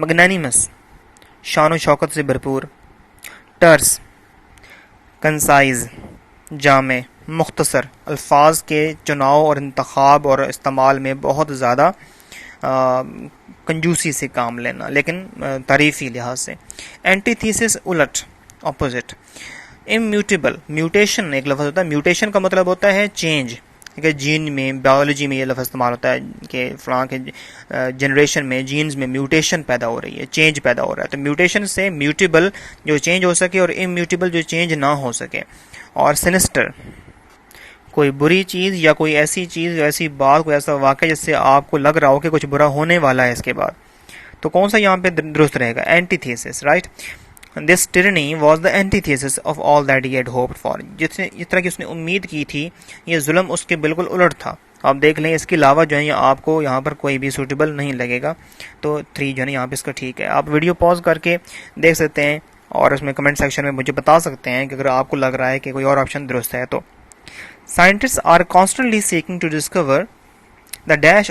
Magnanimous, शान शौकत से भरपूर। टर्स, कंसाइज, जामे, मुख्तसर, अल्फाज के चुनाव और इंतखाब और इस्तेमाल में बहुत ज़्यादा कंजूसी से काम लेना, लेकिन तारीफ़ी लिहाज से। एंटीथीसिस, उलट, ऑपोजिट। इम्यूटेबल, म्यूटेशन एक लफ्ज़ होता है, म्यूटेशन का मतलब होता है चेंज। ठीक है, जीन में, बायोलॉजी में ये लफ्ज़ इस्तेमाल होता है कि फ़लाँ के जनरेशन में जीन्स में म्यूटेशन पैदा हो रही है, चेंज पैदा हो रहा है। तो म्यूटेशन से म्यूटेबल जो चेंज हो सके, और इम्यूटेबल जो चेंज ना हो सके। और सिनिस्टर, कोई बुरी चीज़ या कोई ऐसी चीज़, ऐसी बात, कोई ऐसा वाक़या जिससे आपको लग रहा हो कि कुछ बुरा होने वाला है इसके बाद। तो कौन सा यहाँ पे दुरुस्त रहेगा? Antithesis, right. This tyranny was the antithesis of all that he had hoped for. जिस तरह की उसने उम्मीद की थी, ये जुल्म उसके बिल्कुल उलट था। आप देख लें, इसके अलावा जो है आपको यहाँ पर कोई भी सूटेबल नहीं लगेगा। तो 3 जो है यहाँ पे इसका ठीक है। आप वीडियो पॉज करके देख सकते हैं और उसमें कमेंट सेक्शन में मुझे बता सकते हैं कि अगर आपको लग रहा है कि कोई और ऑप्शन दुरुस्त है। तो scientist are constantly seeking to discover the dash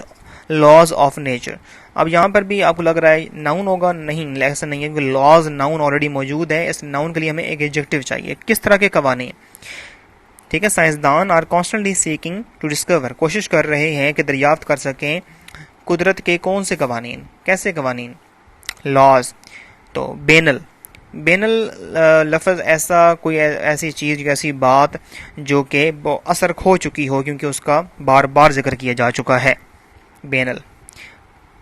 laws of nature. अब यहाँ पर भी आपको लग रहा है नाउन होगा, नहीं, ऐसा नहीं है, क्योंकि लॉज नाउन ऑलरेडी मौजूद है। इस नाउन के लिए हमें एक एडजेक्टिव चाहिए। किस तरह के कवानीन? ठीक है, साइंसदान are constantly seeking to discover, कोशिश कर रहे हैं कि दरियाफ्त कर सकें कुदरत के कौन से कवानीन, कैसे कवानीन, लॉज। तो बेनल, बेनल लफ्ज़ ऐसा कोई ऐसी चीज़, ऐसी बात जो कि असर खो चुकी हो क्योंकि उसका बार बार जिक्र किया जा चुका है, बेनल।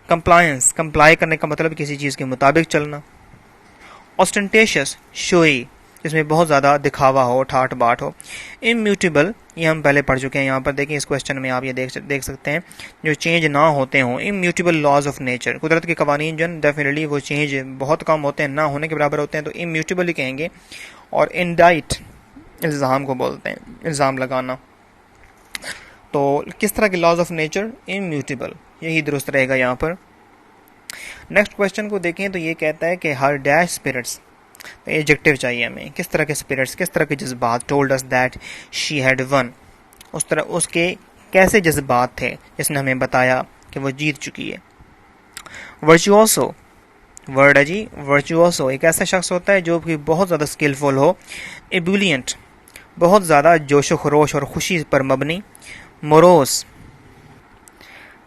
कंप्लायंस, कंप्लाई करने का मतलब किसी चीज़ के मुताबिक चलना। ऑस्टेंटेशियस, शोई, जिसमें बहुत ज़्यादा दिखावा हो, ठाट बाट हो। इम्यूटेबल, ये हम पहले पढ़ चुके हैं। यहाँ पर देखें, इस क्वेश्चन में आप ये देख सकते हैं, जो चेंज ना होते हों। इम्यूटेबल लॉज ऑफ नेचर, कुदरत के कवानीन जो डेफिनेटली वो चेंज बहुत कम होते हैं, ना होने के बराबर होते हैं, तो इम्यूटेबल ही कहेंगे। और इंडाइट, इल्ज़ाम को बोलते हैं, इल्ज़ाम लगाना। तो किस तरह के लॉज ऑफ नेचर? इम्यूटेबल, यही दुरुस्त रहेगा यहाँ पर। नेक्स्ट क्वेश्चन को देखें तो ये कहता है कि हर डैश स्पिरिट्स, एडजेक्टिव चाहिए हमें। किस तरह के स्पिरिट्स, किस तरह के जज्बात? Told us that she had one, उस तरह उसके कैसे जज्बात थे जिसने हमें बताया कि वो जीत चुकी है। वर्चुओसो, वर्ड है जी, वर्चुओसो एक ऐसा शख्स होता है जो कि बहुत ज़्यादा स्किलफुल हो। एबुलियंट, बहुत ज़्यादा जोशो खरोश और खुशी पर मबनी। मोरोस,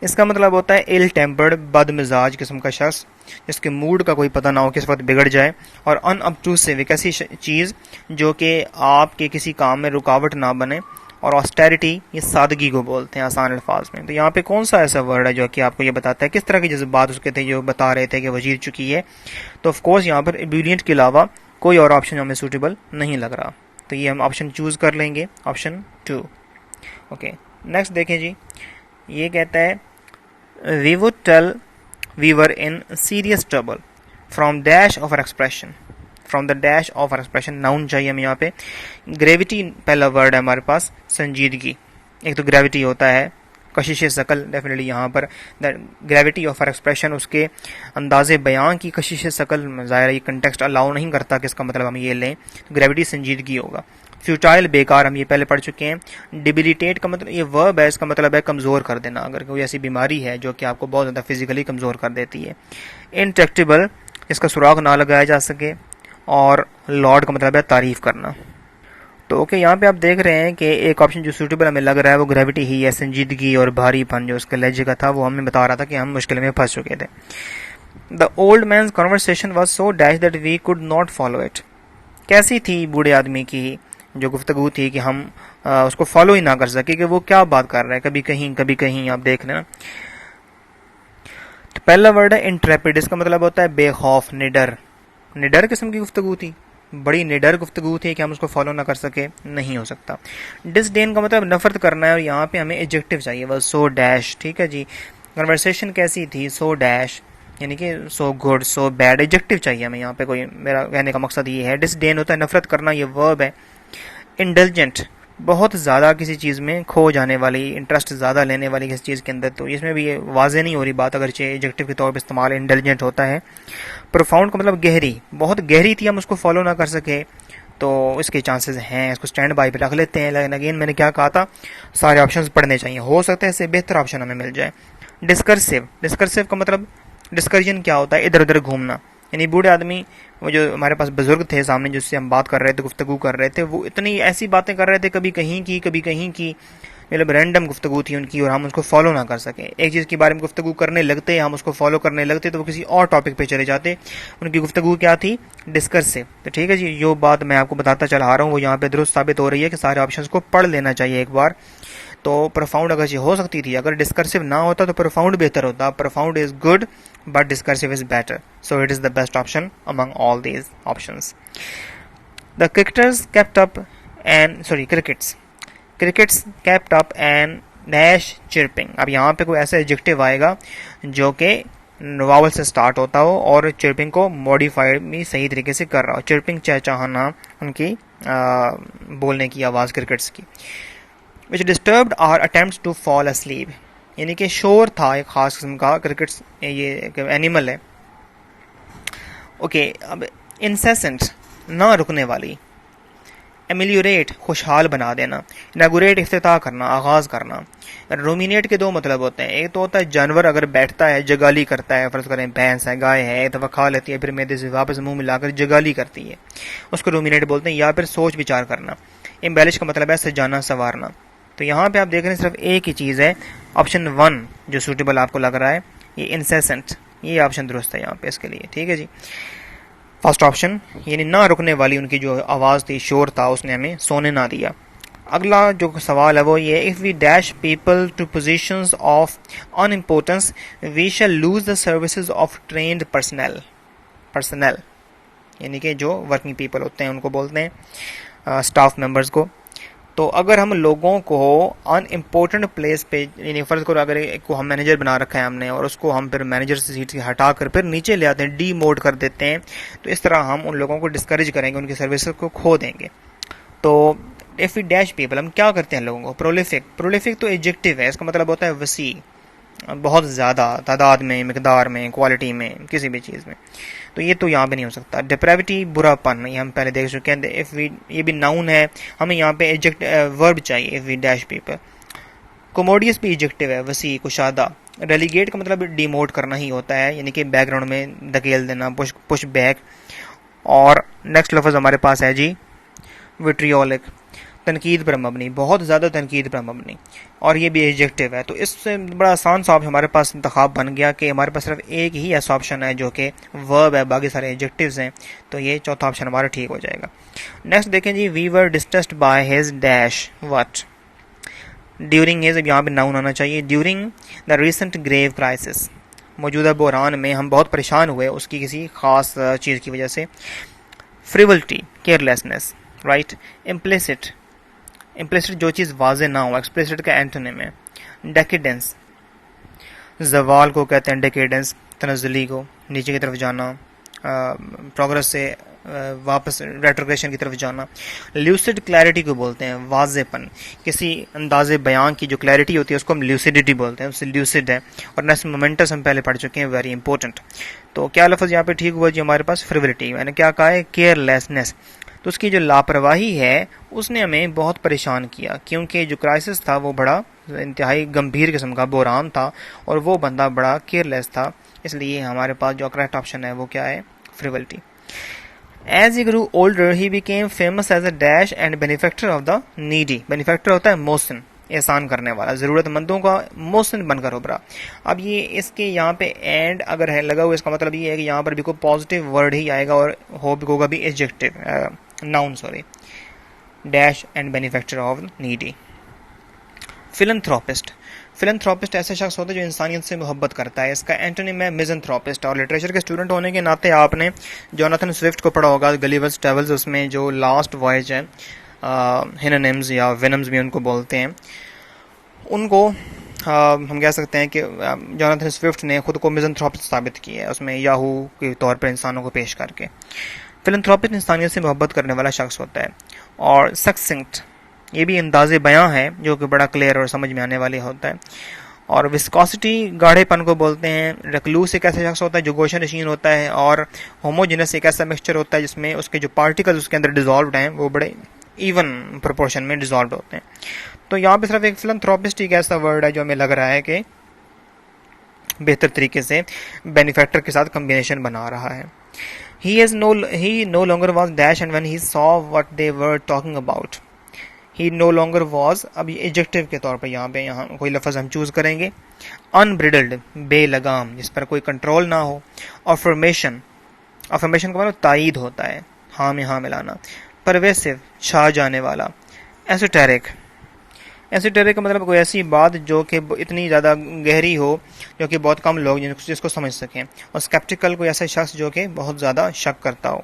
इसका मतलब होता है इल टेम्पर्ड, बदमिजाज किस्म का शख्स जिसके मूड का कोई पता ना हो, किस वक्त बिगड़ जाए। और अनअब्ट्रूसिव, एक ऐसी चीज़ जो कि आपके किसी काम में रुकावट ना बने। और ऑस्टेरिटी, ये सादगी को बोलते हैं आसान अल्फाज में। तो यहाँ पे कौन सा ऐसा वर्ड है जो कि आपको ये बताता है किस तरह के जज्बात उसके थे जो बता रहे थे कि वो जीत चुकी है? तो ऑफकोर्स यहाँ पर एब्यूलियंट के अलावा कोई और ऑप्शन हमें सूटेबल नहीं लग रहा, तो ये हम ऑप्शन चूज़ कर लेंगे, ऑप्शन 2। ओके, नेक्स्ट देखें जी, ये कहता है we would tell we were in serious trouble from dash of our expression, from the dash of our expression। Noun चाहिए हमें यहाँ पे। ग्रेविटी पहला वर्ड है हमारे पास, संजीदगी। एक तो ग्रेविटी होता है, कशिश शकल, डेफिनेटली यहाँ पर ग्रेविटी ऑफ आर एक्सप्रेशन, उसके अंदाज़े बयान की कशिश शकल, ज़ाहिर ये कंटेक्स्ट अलाउ नहीं करता कि इसका मतलब हम ये लें, तो ग्रेविटी संजीदगी होगा। फ्यूटाइल, बेकार, हम ये पहले पढ़ चुके हैं। डिबिलिटेट का मतलब ये वर्ब है, इसका मतलब है कमज़ोर कर देना, अगर कोई ऐसी बीमारी है जो कि आपको बहुत ज़्यादा फिजिकली कमज़ोर कर देती है। इनट्रैक्टेबल, इसका सुराग ना लगाया जा सके। और लॉर्ड का मतलब है तारीफ़ करना। तो ओके, यहाँ पे आप देख रहे हैं कि एक ऑप्शन जो सूटेबल हमें लग रहा है वो ग्रेविटी ही है। संजीदगी और भारीपन जो उसके लहजे का था वो हमें बता रहा था कि हम मुश्किल में फंस चुके थे। The old man's conversation was so dash that we could not follow it. कैसी थी बूढ़े आदमी की जो गुफ्तगू थी कि हम उसको फॉलो ही ना कर सके कि वो क्या बात कर रहा है, कभी कहीं आप देख लेना। तो पहला वर्ड है इंट्रेपिड, इसका मतलब होता है बेखौफ, निडर। निडर किस्म की गुफ्तगू थी, बड़ी निडर गुफ्तगू थी कि हम उसको फॉलो ना कर सके, नहीं हो सकता। डिसडेन का मतलब नफरत करना है, और यहाँ पे हमें एडजेक्टिव चाहिए, वह सो डैश। ठीक है जी, कन्वर्सेशन कैसी थी? सो डैश, यानी कि so good, so bad, adjective चाहिए हमें यहाँ पे। कोई मेरा कहने का मकसद ये है। डिसडेन होता है नफरत करना, ये वर्ब है। इंडल्जेंट, बहुत ज़्यादा किसी चीज़ में खो जाने वाली, इंटरेस्ट ज़्यादा लेने वाली किसी चीज़ के अंदर, तो इसमें भी ये वाज़े नहीं हो रही बात, अगर एडजेक्टिव के तौर पर इस्तेमाल इंटेलिजेंट होता है। प्रोफाउंड का मतलब गहरी, बहुत गहरी थी, हम उसको फॉलो ना कर सके, तो इसके चांसेस हैं। इसको स्टैंड बाई पे रख लेते हैं, लेकिन अगेन मैंने क्या कहा था, सारे ऑप्शंस पढ़ने चाहिए, हो सकता है इससे बेहतर ऑप्शन हमें मिल जाए। डिस्कर्सिव, डिस्कर्सिव का मतलब डिस्कर्जन क्या होता है? इधर उधर घूमना, यानी बूढ़े आदमी, वो जो हमारे पास बुजुर्ग थे सामने जिससे हम बात कर रहे थे, गुफ्तगू कर रहे थे, वो इतनी ऐसी बातें कर रहे थे, कभी कहीं की, मतलब रैंडम गुफ्तगू थी उनकी, और हम उसको फॉलो ना कर सके। एक चीज़ के बारे में गुफ्तगू करने लगते, हम उसको फॉलो करने लगते, तो वो किसी और टॉपिक पे चले जाते। उनकी गुफ्तगू क्या थी? डिस्कर्सिव। तो ठीक है जी, जो बात मैं आपको बताता चला आ रहा हूँ वो यहाँ पे दुरुस्त साबित हो रही है कि सारे ऑप्शंस को पढ़ लेना चाहिए एक बार। तो प्रोफाउंड अगर ये हो सकती थी, अगर डिस्कर्सिव ना होता तो प्रोफाउंड बेहतर होता। Profound is good but discursive is better, so it is the best option among all these options. The crickets crickets kept up and dash chirping. अब यहाँ पे कोई ऐसा एडजेक्टिव आएगा जो कि वावल से स्टार्ट होता हो और चिर्पिंग को मॉडिफाइड भी सही तरीके से कर रहा हो। चिर्पिंग चहचहाना उनकी बोलने की आवाज़ क्रिकेट्स की। Which disturbed our attempts to fall asleep, यानी कि शोर था एक खास किस्म का। क्रिकेट्स ये एनिमल है। ओके, अब इंसेसेंट ना रुकने वाली। एमिलियोरेट खुशहाल बना देना। इनागुरेट इफ्तिताह करना, आगाज़ करना। रोमिनेट के दो मतलब होते हैं। एक तो होता है जानवर अगर बैठता है जगाली करता है, फर्ज करें भैंस है, गाय है, तो वह खा लेती है, फिर मैदे से वापस मुंह मिलाकर जगाली करती है, उसको रोमिनेट बोलते हैं। या फिर सोच विचार करना। एम्बेलिश का मतलब है सजाना संवारना। तो यहाँ पे आप देख रहे हैं सिर्फ एक ही चीज़ है, ऑप्शन 1 जो सूटेबल आपको लग रहा है, ये इंसेसेंट, ये ऑप्शन दुरुस्त है यहाँ पे इसके लिए। ठीक है जी, फर्स्ट ऑप्शन, यानी ना रुकने वाली उनकी जो आवाज़ थी, शोर था, उसने हमें सोने ना दिया। अगला जो सवाल है वो ये, if we dash people to positions of unimportance we shall lose the services of trained personnel, यानी कि जो वर्किंग पीपल होते हैं उनको बोलते हैं स्टाफ मेंबर्स को। तो अगर हम लोगों को अनइम्पोर्टेंट प्लेस पे, यानी फ़र्ज़ करो अगर एक को हम मैनेजर बना रखा है हमने और उसको हम फिर मैनेजर से सीट से हटा कर फिर नीचे ले आते हैं, डीमोड कर देते हैं, तो इस तरह हम उन लोगों को डिस्करेज करेंगे, उनकी सर्विसेज को खो देंगे। तो इफ़ वी डैश पीपल, हम क्या करते हैं लोगों को? प्रोलिफिक तो एडजेक्टिव है, इसका मतलब होता है वसी, बहुत ज़्यादा तादाद में, मिकदार में, क्वालिटी में, किसी भी चीज़ में। तो ये तो यहाँ पे नहीं हो सकता। डिप्रेविटी बुरापन, ये हम पहले देख चुके हैं। इफ़ वी, ये भी नाउन है, हमें यहाँ पे वर्ब चाहिए। If we dash people. Commodious भी एडजेक्टिव है, वसी, कुशादा। रेलीगेट का मतलब डिमोट करना ही होता है, यानी कि बैकग्राउंड में धकेल देना, पुश बैक। और नेक्स्ट लफ्ज़ हमारे पास है जी विट्रियोलिक, तनकीद पर मबनी, बहुत ज़्यादा तनकीद पर मबनी, और ये भी एडजेक्टिव है। तो इससे बड़ा आसान सा हमारे पास इंतखाब बन गया कि हमारे पास सिर्फ एक ही ऐसा ऑप्शन है जो कि वर्ब है, बाकी सारे एडजेक्टिव्स हैं। तो ये चौथा ऑप्शन हमारा ठीक हो जाएगा। नेक्स्ट देखें जी, we were distressed by his dash what. During his, यहाँ पे नाउन आना चाहिए। During the recent grave crisis, मौजूदा बहरान में हम बहुत परेशान हुए उसकी किसी खास चीज़ की वजह से। फ्रिवलिटी, केयरलेसनेस, राइट। इम्प्लिसिट, इम्प्लिसिट जो चीज़ वाज़े ना हो, एक्सप्लिसिट का एंटोनिम है। डेकेडेंस, जवाल को कहते हैं डेकेडेंस, तनज़्ज़ुली को, नीचे की तरफ जाना, प्रोग्रेस से वापस रेट्रोग्रेशन की तरफ जाना। ल्यूसिड क्लैरिटी को बोलते हैं वाज़ेपन, किसी अंदाज़े बयान की जो क्लैरिटी होती है उसको हम ल्यूसिडिटी बोलते हैं, उससे ल्यूसिड है। और नेक्स्ट मोमेंटस हम पहले पढ़ चुके हैं, वेरी इंपॉर्टेंट। तो क्या लफ्ज़ यहाँ पे ठीक हुआ जी हमारे पास? फ्रिवलिटी, मैंने क्या कहा है? केयरलेसनेस। तो उसकी जो लापरवाही है उसने हमें बहुत परेशान किया, क्योंकि जो क्राइसिस था वो बड़ा इंतहाई गंभीर किस्म का बहरान था और वो बंदा बड़ा केयरलेस था, इसलिए हमारे पास जो करेक्ट ऑप्शन है वो क्या है? Frivolity. As he grew older he became famous as a dash and benefactor of the needy. Benefactor होता है मोहसिन, एहसान करने वाला, ज़रूरतमंदों का मोहसिन बनकर उभरा। अब ये इसके यहाँ पे एंड अगर है लगा हुआ, इसका मतलब ये है कि यहाँ पर भी कोई पॉजिटिव वर्ड ही आएगा और होगा भी adjective, noun sorry, dash and benefactor of needy. Philanthropist, philanthropist ऐसा शख्स होता है जो इंसानियत से मोहब्बत करता है। इसका एंटोनिम है मिज़anthropist। और लिटरेचर के स्टूडेंट होने के नाते आपने जोनाथन स्विफ्ट को पढ़ा होगा, गलिवर्स ट्रैवल्स, उसमें जो लास्ट वॉयज है, हिनोनिम्स या वेनम्स भी उनको बोलते हैं, उनको हम कह सकते हैं कि जोनाथन स्विफ्ट ने खुद को मिज़anthropist साबित किया है उसमें, याहू के तौर पर इंसानों को पेश करके। फिलंथ्रोपिस्ट इंसानियत से मोहब्बत करने वाला शख्स होता है। और सक्सिंक्ट, ये भी अंदाज़े बयां है जो कि बड़ा क्लियर और समझ में आने वाली होता है। और विस्कोसिटी, गाढ़ेपन को बोलते हैं। रिक्लूस एक ऐसा शख्स होता है जो गोशन नशीन होता है। और होमोजेनस एक ऐसा मिक्सचर होता है जिसमें उसके जो पार्टिकल्स उसके अंदर डिजॉल्व हैं वो बड़े इवन प्रोपोर्शन में डिजॉल्व होते हैं। तो यहाँ पे सिर्फ एक फिलंथ्रोपिस्ट एक ऐसा वर्ड है जो हमें लग रहा है कि बेहतर तरीके से बेनिफैक्टर के साथ कम्बिनेशन बना रहा है। He no longer was dash and when he saw what they were talking about. He no longer was, अब ये एडजेक्टिव के तौर पर यहाँ कोई लफ्ज़ हम चूज़ करेंगे। Unbridled, बेलगाम, जिस पर कोई कंट्रोल ना हो। Affirmation, affirmation का मतलब तायीद होता है, हाँ में हाँ मिलाना। Pervasive, छा जाने वाला। Esoteric, एसोटेरिक का मतलब कोई ऐसी बात जो कि इतनी ज़्यादा गहरी हो, जो कि बहुत कम लोग जिसको समझ सकें। और स्केप्टिकल कोई ऐसा शख्स जो कि बहुत ज़्यादा शक करता हो।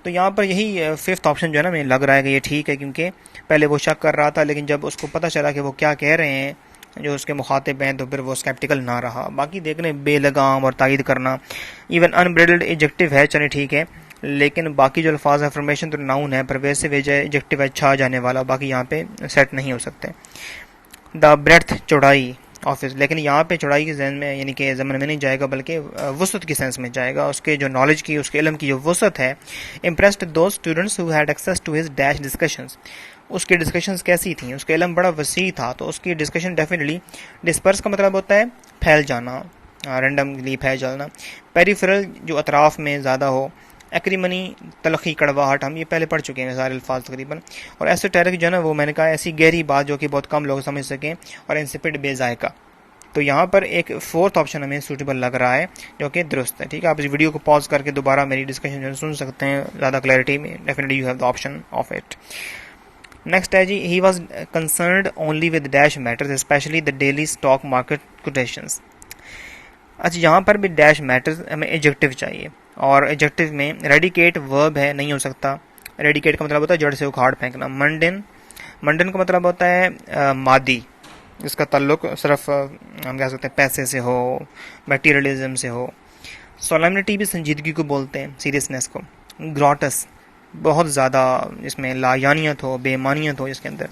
तो यहाँ पर यही फिफ्थ ऑप्शन जो है ना, मुझे लग रहा है कि ये ठीक है, क्योंकि पहले वो शक कर रहा था, लेकिन जब उसको पता चला कि वो क्या कह रहे हैं जो उसके मुखातिब हैं, तो फिर वो स्केप्टिकल ना रहा। बाकी देखने बेलगाम और तायद करना, इवन अनब्रिडल्ड एडजेक्टिव है, चले ठीक है, लेकिन बाकी जो अल्फाज अफर्मेशन तो नाउन है, परवेसिव एडजेक्टिव है, छा जाने वाला, बाकी यहाँ पे सेट नहीं हो सकते। द ब्रेथ, चौड़ाई, ऑफिस, लेकिन यहाँ पे चौड़ाई के जहन में यानी कि ज़मन में नहीं जाएगा, बल्कि वसत की सेंस में जाएगा। उसके जो नॉलेज की, उसके इल्म की जो वसत है। Impressed two students who had access to his dash discussions, उसकी डिस्कशंस कैसी थी, उसका इल्म बड़ा वसी था, तो उसकी डिस्कशन डेफिनेटली। डिस्पर्स का मतलब होता है फैल जाना, रैंडमली फैल जाना। पेरिफेरल, जो अतराफ में ज़्यादा हो। एक्रीमनी, तलखी, कड़वाहट, हम ये पहले पढ़ चुके हैं सारे अल्फाज तकरीबन। और एसोटेरिक जो है ना, वो मैंने कहा ऐसी गहरी बात जो कि बहुत कम लोग समझ सकें। और इंसिपिड, बेजायका। तो यहाँ पर एक फोर्थ ऑप्शन हमें सूटेबल लग रहा है, जो कि दुरुस्त है। ठीक है, आप इस वीडियो को पॉज करके दोबारा मेरी डिस्कशन जो सुन सकते हैं ज़्यादा क्लैरिटी में। Definitely you have the option of it. Next है जी, he was concerned only with dash matters specially the daily stock market quotations. अच्छा, यहाँ पर भी डैश मैटर्स, हमें एडजेक्टिव चाहिए, और एडजेक्टिव में रेडिकेट वर्ब है, नहीं हो सकता। रेडिकेट का मतलब होता है जड़ से उखाड़ फेंकना। मंडन, मंडन का मतलब होता है मादी, जिसका ताल्लुक सिर्फ हम कह सकते हैं पैसे से हो, मटेरियलिज्म से हो। सोलेमनिटी भी संजीदगी को बोलते हैं, सीरियसनेस को। ग्रॉटस, बहुत ज़्यादा इसमें लायानियत हो, बेमानियत हो इसके अंदर।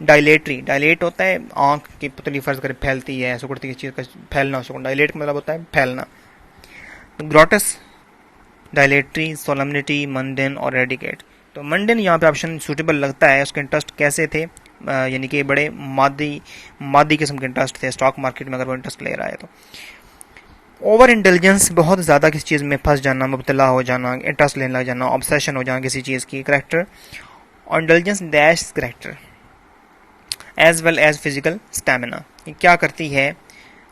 डायलेटरी, डायलेट होता है आँख की पुतली फर्ज कर फैलती है, सुकुड़ती किसी चीज़ का फैलना, उसको डायलेट का मतलब होता है फैलना। ग्रॉटस, डायलेटरी, सोलमनिटी, मंडन और रेडिकेट। तो मंडन यहाँ पे ऑप्शन सूटेबल लगता है। उसके इंटरेस्ट कैसे थे, यानी कि बड़े मादी किस्म के इंटरेस्ट थे स्टॉक मार्केट में, अगर वो इंटरेस्ट ले रहा है तो। ओवर इंटेलिजेंस, बहुत ज़्यादा किसी चीज़ में फंस जाना, मुबतला हो जाना, इंटरेस्ट लेने लग जाना, ऑब्सेशन हो जाना किसी चीज़ की। करेक्टर, और intelligence dash character as well as physical stamina. क्या करती है,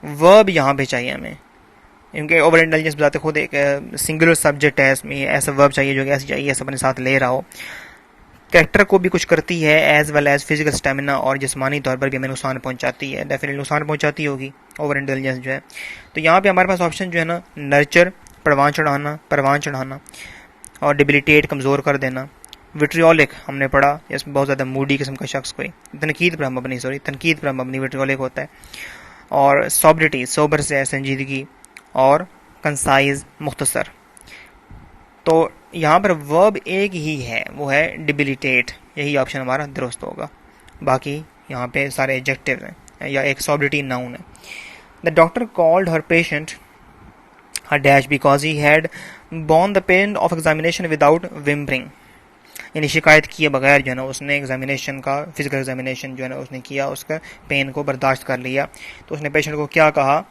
वर्ब यहाँ पे चाहिए हमें, क्योंकि ओवर इंटेलिजेंस बताते खुद एक सिंगुलर सब्जेक्ट है, इसमें ऐसा वर्ब चाहिए जो कि ऐसी चाहिए, ऐसा अपने साथ ले रहा हो। कैरेक्टर को भी कुछ करती है, as well as physical stamina, और जिस्मानी तौर पर भी हमें नुकसान पहुंचाती है, डेफिनेटली नुकसान पहुंचाती होगी ओवर इंटेलिजेंस जो है। तो यहाँ पे हमारे पास ऑप्शन जो है ना, नर्चर, परवान चढ़ाना, और डिबिलिटेट, कमज़ोर कर देना। विट्रियोलिक हमने पढ़ा, इसमें बहुत ज़्यादा मूडी किस्म का शख्स, कोई तनकीद पर मबनी विट्रियोलिक होता है। और सॉब्रिटी, सोबर से संजीदगी, और कंसाइज, मुख्तसर। तो यहाँ पर वर्ब एक ही है, वो है डिबिलिटेट, यही ऑप्शन हमारा दुरुस्त होगा। बाकी यहाँ पे सारे एडजेक्टिव हैं, या एक सॉब्रिटी नाउन है। The doctor called her patient her dash because he had borne the pain of examination without whimpering, यानी शिकायत किए बगैर जो है ना उसने एग्जामिनेशन का, फिजिकल एग्जामिनेशन जो है ना उसने किया, उसका पेन को बर्दाश्त कर लिया। तो उसने पेशेंट को क्या कहा,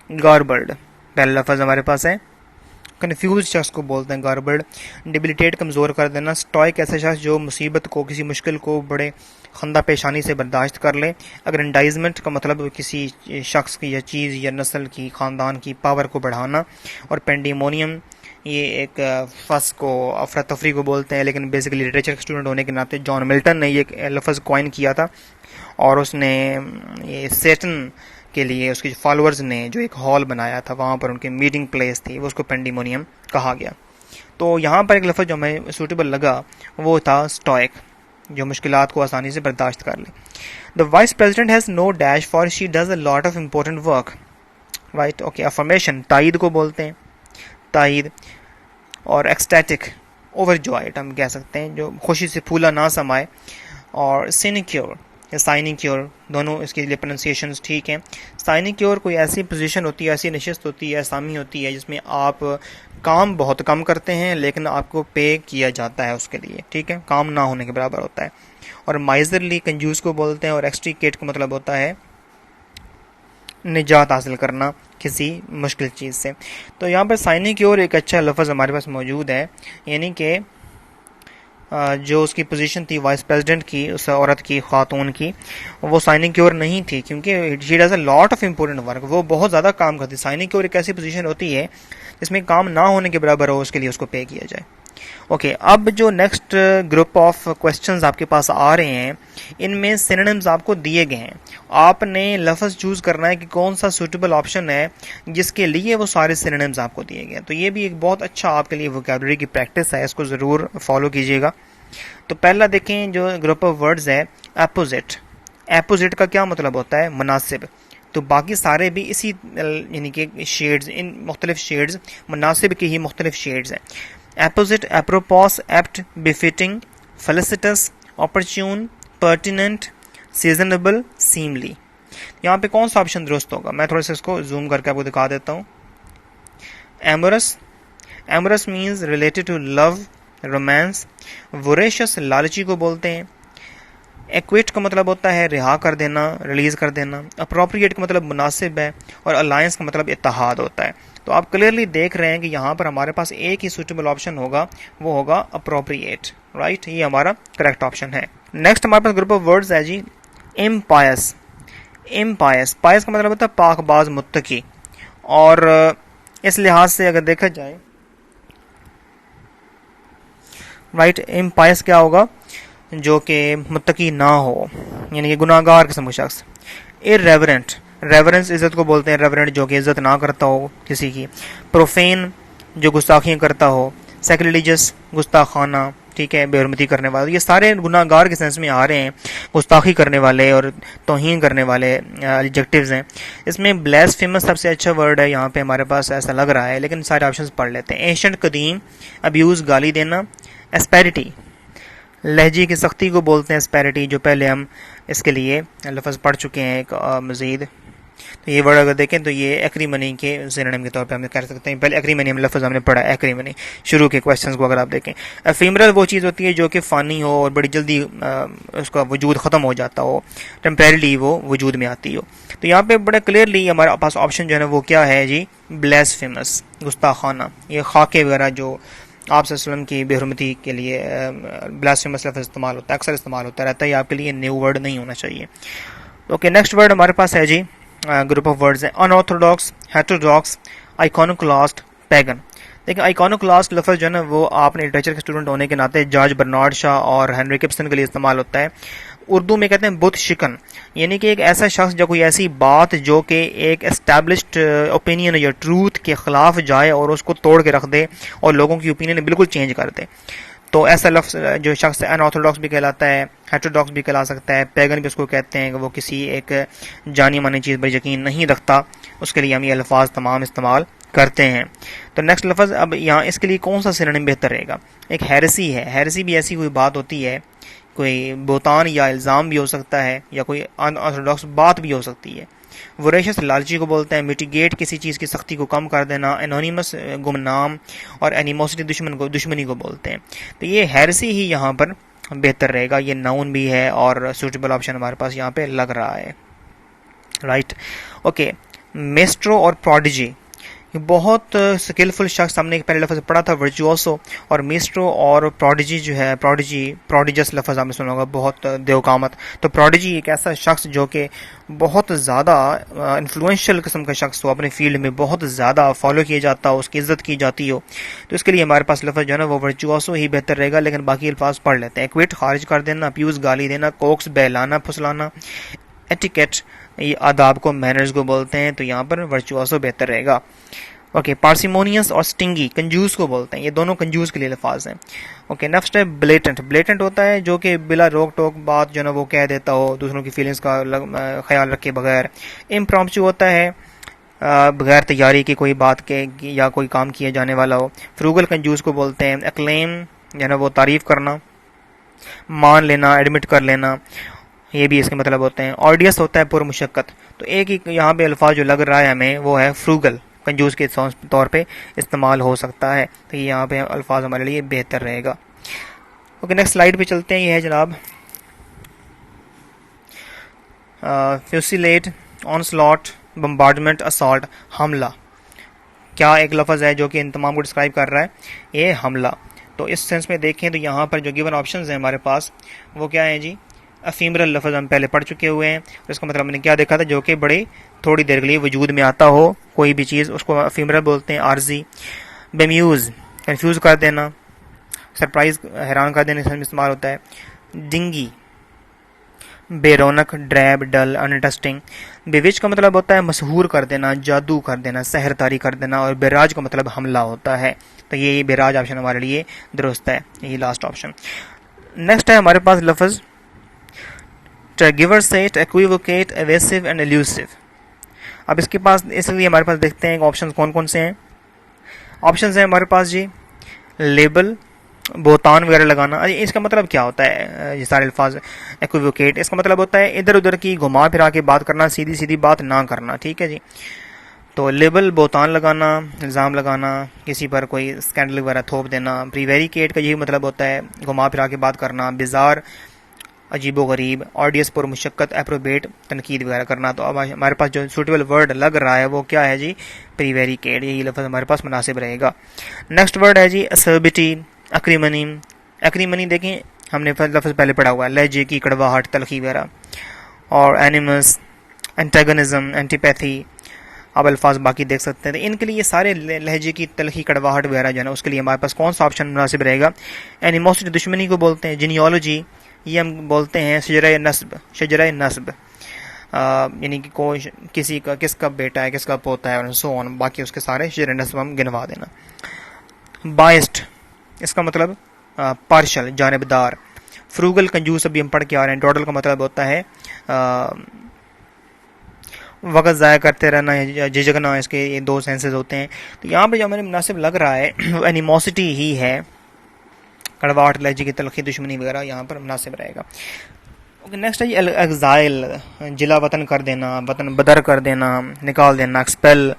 गार्बल्ड, पहला लफ्ज़ हमारे पास है। कन्फ्यूज शख्स को बोलते हैं गार्बल्ड। डिबिलिटेट, कमज़ोर कर देना। स्टॉइक, ऐसा शख्स जो मुसीबत को, किसी मुश्किल को बड़े खंदा पेशानी से बर्दाश्त कर ले। अग्रेंडाइजमेंट का मतलब किसी शख्स की या चीज़ या नस्ल की, ख़ानदान की पावर को बढ़ाना। और पेंडिमोनियम, ये एक फस को, अफरा तफरी को बोलते हैं, लेकिन बेसिकली लिटरेचर स्टूडेंट होने के नाते जॉन मिल्टन ने ये लफ्ज़ कॉइन किया था, और उसने ये सेटन के लिए उसके फॉलोअर्स ने जो एक हॉल बनाया था, वहाँ पर उनकी मीटिंग प्लेस थी, वो उसको पेंडिमोनियम कहा गया। तो यहाँ पर एक लफ्ज़ जो हमें सूटेबल लगा वो था स्टॉइक, जो मुश्किलात को आसानी से बर्दाश्त कर ले। The vice president has no dash for she does a lot of important work, right, okay. Affirmation, तायद को बोलते हैं, तायद। और एक्सटैटिक, ओवरजॉयड हम कह सकते हैं, जो खुशी से फूला ना समाए। और सिनिक्योर या साइनिक्योर, दोनों इसके लिए प्रोनाउंसिएशंस ठीक हैं। साइनिक्योर कोई ऐसी पोजीशन होती है, ऐसी नशिस्त होती है, असामी होती है, जिसमें आप काम बहुत कम करते हैं लेकिन आपको पे किया जाता है उसके लिए, ठीक है, काम ना होने के बराबर होता है। और माइजरली, कंजूस को बोलते हैं। और एक्सट्रीकेट का मतलब होता है निजात हासिल करना किसी मुश्किल चीज़ से। तो यहाँ पर साइनिक्योर एक अच्छा लफ्ज़ हमारे पास मौजूद है, यानी कि जो उसकी पोजीशन थी वाइस प्रेसिडेंट की, उस औरत की, खातून की, वो साइनिक्योर नहीं थी, क्योंकि she does a lot of important work, वो बहुत ज़्यादा काम करती। साइनिक्योर एक ऐसी पोजीशन होती है जिसमें काम ना होने के बराबर हो, उसके लिए उसको पे किया जाए। ओके, अब जो नेक्स्ट ग्रुप ऑफ क्वेश्चंस आपके पास आ रहे हैं, इनमें सिनोनिम्स आपको दिए गए हैं। आपने लफ्ज़ चूज करना है कि कौन सा सूटेबल ऑप्शन है जिसके लिए वो सारे सिनोनिम्स आपको दिए गए हैं। तो ये भी एक बहुत अच्छा आपके लिए वोकैबुलरी की प्रैक्टिस है, इसको ज़रूर फॉलो कीजिएगा। तो पहला देखें जो ग्रुप ऑफ वर्ड्स है, अपोजिट। अपोजिट का क्या मतलब होता है? मुनासिब। तो बाकी सारे भी इसी यानी कि शेड्स, इन मुख्तलिफ शेड्स, मुनासिब की ही मुख्तलिफ शेड्स हैं। Apposite, apropos, apt, befitting, felicitous, opportune, pertinent, seasonable, seemly. यहाँ पे कौन सा ऑप्शन दुरुस्त होगा? मैं थोड़ा सा इसको जूम करके आपको दिखा देता हूँ। Amorous, amorous means related to love, romance. Voracious लालची को बोलते हैं। एक्विट का मतलब होता है रिहा कर देना, रिलीज कर देना। अप्रोप्रिएट का मतलब मुनासिब है, और अलायंस का मतलब इत्तेहाद होता है। तो आप क्लियरली देख रहे हैं कि यहाँ पर हमारे पास एक ही सूटेबल ऑप्शन होगा, वो होगा अप्रोप्रिएट। राइट, ये हमारा करेक्ट ऑप्शन है। नेक्स्ट हमारे पास ग्रुप ऑफ वर्ड्स है जी, इम्पायस। इम्पायस, पायस का मतलब होता है पाकबाज, मुत्तकी। और इस लिहाज से अगर देखा जाए, राइट, इम्पायस क्या होगा? जो कि मुत्तकी ना हो, यानी कि गुनाहगार किस्म का शख्स। इर्रेवरेंट, रेवरेंस इज़्ज़त को बोलते हैं, रेवरेंट जो कि इज़्ज़त ना करता हो किसी की। प्रोफेन, जो गुस्ताखियाँ करता हो। सेक्रिलिजियस, गुस्ताखाना, ठीक है, बेहरमती करने वाले। ये सारे गुनाहगार के सेंस में आ रहे हैं, गुस्ताखी करने वाले और तौहीन करने वाले एडजेक्टिव्स हैं। इसमें ब्लास्फेमस सबसे अच्छा वर्ड है यहाँ पे हमारे पास, ऐसा लग रहा है, लेकिन सारे ऑप्शंस पढ़ लेते हैं। एंशिएंट, कदीम। अब्यूज़, गाली देना। एस्पेरिटी, लहजे की सख्ती को बोलते हैं एस्पेरिटी, जो पहले हम इसके लिए लफ्ज़ पढ़ चुके हैं एक मज़ीद। तो ये वर्ड अगर देखें तो ये एक्रीमनी के सिनोनिम के तौर पे हम कह सकते हैं। पहले एक्रीमनी हम लफ्ज़ हमने पढ़ा, एक्रीमनी शुरू के क्वेश्चंस को अगर आप देखें। एफीमरल वो चीज़ होती है जो कि फ़ानी हो और बड़ी जल्दी उसका वजूद ख़त्म हो जाता हो, टेम्परेरी वो वजूद में आती हो। तो यहाँ पे बड़ा क्लियरली हमारे पास ऑप्शन जो है ना वो क्या है जी, ब्लास्फेमस, गुस्ताखाना। ये खाके वगैरह जो आप वसल्लम की बेहरमती के लिए ब्लास्फेमस लफ्ज़ इस्तेमाल होता है, अक्सर इस्तेमाल होता रहता है, ये आपके लिए न्यू वर्ड नहीं होना चाहिए। ओके, नेक्स्ट वर्ड हमारे पास है जी, ग्रुप ऑफ वर्ड्स है, अनऑर्थोडॉक्स, हेटेरोडॉक्स, आइकॉनोक्लास्ट, पैगन। देखिए, आइकॉनोक्लास्ट लफ्ज़ जो है ना वो आपने लिटरेचर के स्टूडेंट होने के नाते जॉर्ज बर्नार्ड शॉ और हेनरी गिब्सन के लिए इस्तेमाल होता है। उर्दू में कहते हैं बुत शिकन, यानी कि एक ऐसा शख्स जो कोई ऐसी बात जो कि एक एस्टैब्लिश्ड ओपिनियन या ट्रूथ के खिलाफ जाए और उसको तोड़ के रख दे और लोगों की ओपिनियन बिल्कुल चेंज कर दे। तो ऐसा लफ्ज़ जो शख्स अनऑर्थोडॉक्स भी कहलाता है, हेटेरोडॉक्स भी कहला सकता है, पैगन भी उसको कहते हैं कि वो किसी एक जानी मानी चीज़ पर यकीन नहीं रखता। उसके लिए हम ये अल्फाज तमाम इस्तेमाल करते हैं। तो नेक्स्ट लफ्ज़, अब यहाँ इसके लिए कौन सा सिनोनिम बेहतर रहेगा? एक हेरेसी है। हेरेसी भी ऐसी कोई बात होती है, कोई बोतान या इल्ज़ाम भी हो सकता है, या कोई अनऑर्थोडॉक्स बात भी हो सकती है। वोरेशियस, लालची को बोलते हैं। मिटिगेट, किसी चीज़ की सख्ती को कम कर देना। एनोनिमस, गुमनाम। और एनिमोसिटी, दुश्मनी को बोलते हैं। तो ये हेरेसी ही यहाँ पर बेहतर रहेगा, ये नाउन भी है और सूटेबल ऑप्शन हमारे पास यहाँ पे लग रहा है। Right, okay. मेस्ट्रो और प्रोडिजी, बहुत स्किलफुल शख्स, हमने पहले लफ्ज़ पढ़ा था वर्चुओसो, और मेस्ट्रो और प्रोडिजी जो है, प्रोडिजस लफ्ज़ आपने सुना होगा, बहुत देवकामत। तो प्रोडिजी एक ऐसा शख्स जो कि बहुत ज़्यादा इन्फ्लुएंशियल किस्म का शख्स हो, अपने फील्ड में बहुत ज़्यादा फॉलो किया जाता हो, उसकी इज्जत की जाती हो। तो इसके लिए हमारे पास लफ्ज़ जो है ना वो वर्चुओसो ही बेहतर रहेगा, लेकिन बाकी अल्फाज पढ़ लेते हैं। क्विट, खारिज कर देना। अब्यूज़, गाली देना। कोक्स, बहलाना, फुसलाना। एटिकेट, ये आदाब को, मैनर्स को बोलते हैं, तो यहाँ पर वर्चुओसो बेहतर रहेगा। ओके, पार्सिमोनियस और स्टिंगी, कंजूस को बोलते हैं, ये दोनों कंजूस के लिए लफाज हैं। ओके, नेक्स्ट है ब्लेटेंट। ब्लेटेंट होता है जो कि बिला रोक टोक बात जो ना वो कह देता हो, दूसरों की फीलिंग्स का ख्याल रखे बगैर। इम्प्रॉम्प्चू होता है बगैर तैयारी की कोई बात के या कोई काम किए जाने वाला हो। फ्रूगल, कंजूस को बोलते हैं। एक्लेम, जो ना वो तारीफ करना, मान लेना, एडमिट कर लेना, ये भी इसके मतलब होते हैं। ऑडियस होता है पुरमुशक्कत। तो एक ही यहाँ पे अल्फाज जो लग रहा है हमें वो है फ्रूगल, कंजूस के तौर पे इस्तेमाल हो सकता है। तो ये यहाँ पे अल्फाज हमारे लिए बेहतर रहेगा। ओके, नेक्स्ट स्लाइड पे चलते हैं। ये है जनाब फ्यूसिलेट, ऑनस्लॉट, बम्बार्डमेंट, असॉल्ट, हमला। क्या एक लफ्ज़ है जो कि इन तमाम को डिस्क्राइब कर रहा है? ये हमला। तो इस सेंस में देखें तो यहाँ पर जो गिवन ऑप्शंस हैं हमारे पास वो क्या है जी? अफीमरल लफ्ज़ हम पहले पढ़ चुके हुए हैं, और इसका मतलब हमने क्या देखा था, जो कि बड़ी थोड़ी देर के लिए वजूद में आता हो कोई भी चीज़, उसको अफीमरल बोलते हैं, आर्जी। बेम्यूज़, कंफ्यूज कर देना। सरप्राइज हैरान कर देने से इस्तेमाल होता है। डिंगी, बेरौनक, ड्रैब, डल, अनइंटरेस्टिंग। बेविच का मतलब होता है मशहूर कर देना, जादू कर देना, सहरतारी कर देना, और बेराज का मतलब हमला होता है। तो ये बेराज ऑप्शन हमारे लिए दुरुस्त है, यही लास्ट ऑप्शन। नेक्स्ट है हमारे पास लफ्ज ट्रैगिवर्सेट, इक्विवोकेट, एवेसिव एंड एल्यूसिव। अब इसके पास इसलिए हमारे पास देखते हैं ऑप्शन कौन कौन से हैं। ऑप्शन है हमारे पास जी लेबल, बोतान वगैरह लगाना। अरे इसका मतलब क्या होता है, ये सारे अल्फाज। इक्विवोकेट, इसका मतलब होता है इधर उधर की घुमा फिरा के बात करना, सीधी सीधी बात ना करना, ठीक है जी। तो लेबल, बोतान लगाना, इल्ज़ाम लगाना, किसी पर कोई स्कैंडल वगैरह थोप देना। प्रीवेरिकेट का यही मतलब होता है घुमा फिरा के बात करना, बिजार, अजीबो गरीब, ऑडियस पर मुशक्कत, एप्रोबेट, तनकीद वगैरह करना। तो अब हमारे पास जो सूटेबल वर्ड लग रहा है वो क्या है जी, प्रीवेरिकेट, यही लफ्ज़ हमारे पास मुनासिब रहेगा। नेक्स्ट वर्ड है जी असर्बिटी, अक्रीमनी। अक्रीमनी देखें हमने लफ्ज़ पहले पढ़ा हुआ है, लहजे की कड़वाहट, तलखी वगैरह। और एनिमस, एंटेगनिज्म, एंटीपैथी। अब अल्फाज बाकी देख सकते हैं। तो इनके लिए सारे लहजे की तलखी कड़वाहट वगैरह जो है ना, उसके लिए हमारे पास कौन सा ऑप्शन मुनासिब रहेगा। एनिमोसिटी, दुश्मनी को बोलते हैं। जीनियोलॉजी, ये हम बोलते हैं शजरा नस्ब, शजरा नस्ब, यानी कि कोई किसी का किसका बेटा है, किसका पोता है, और सो ऑन, बाकी उसके सारे शजरा नस्ब हम गिनवा देना। बाइस्ड, इसका मतलब पार्शल, जानिबदार। फ्रूगल, कंजूस, अभी हम पढ़ के आ रहे हैं। डॉडल का मतलब होता है वक़्त ज़ाया करते रहना या झिझकना, इसके ये दो सेंसेस होते हैं। तो यहाँ पे जो हमें मुनासिब लग रहा है वो एनिमोसिटी ही है, कड़वाहट, लहजे की तलखी, दुश्मनी वगैरह यहाँ पर मुनासिब रहेगा। ओके, नेक्स्ट है एक्साइल, जिला वतन कर देना, वतन बदर कर देना, निकाल देना। एक्सपेल,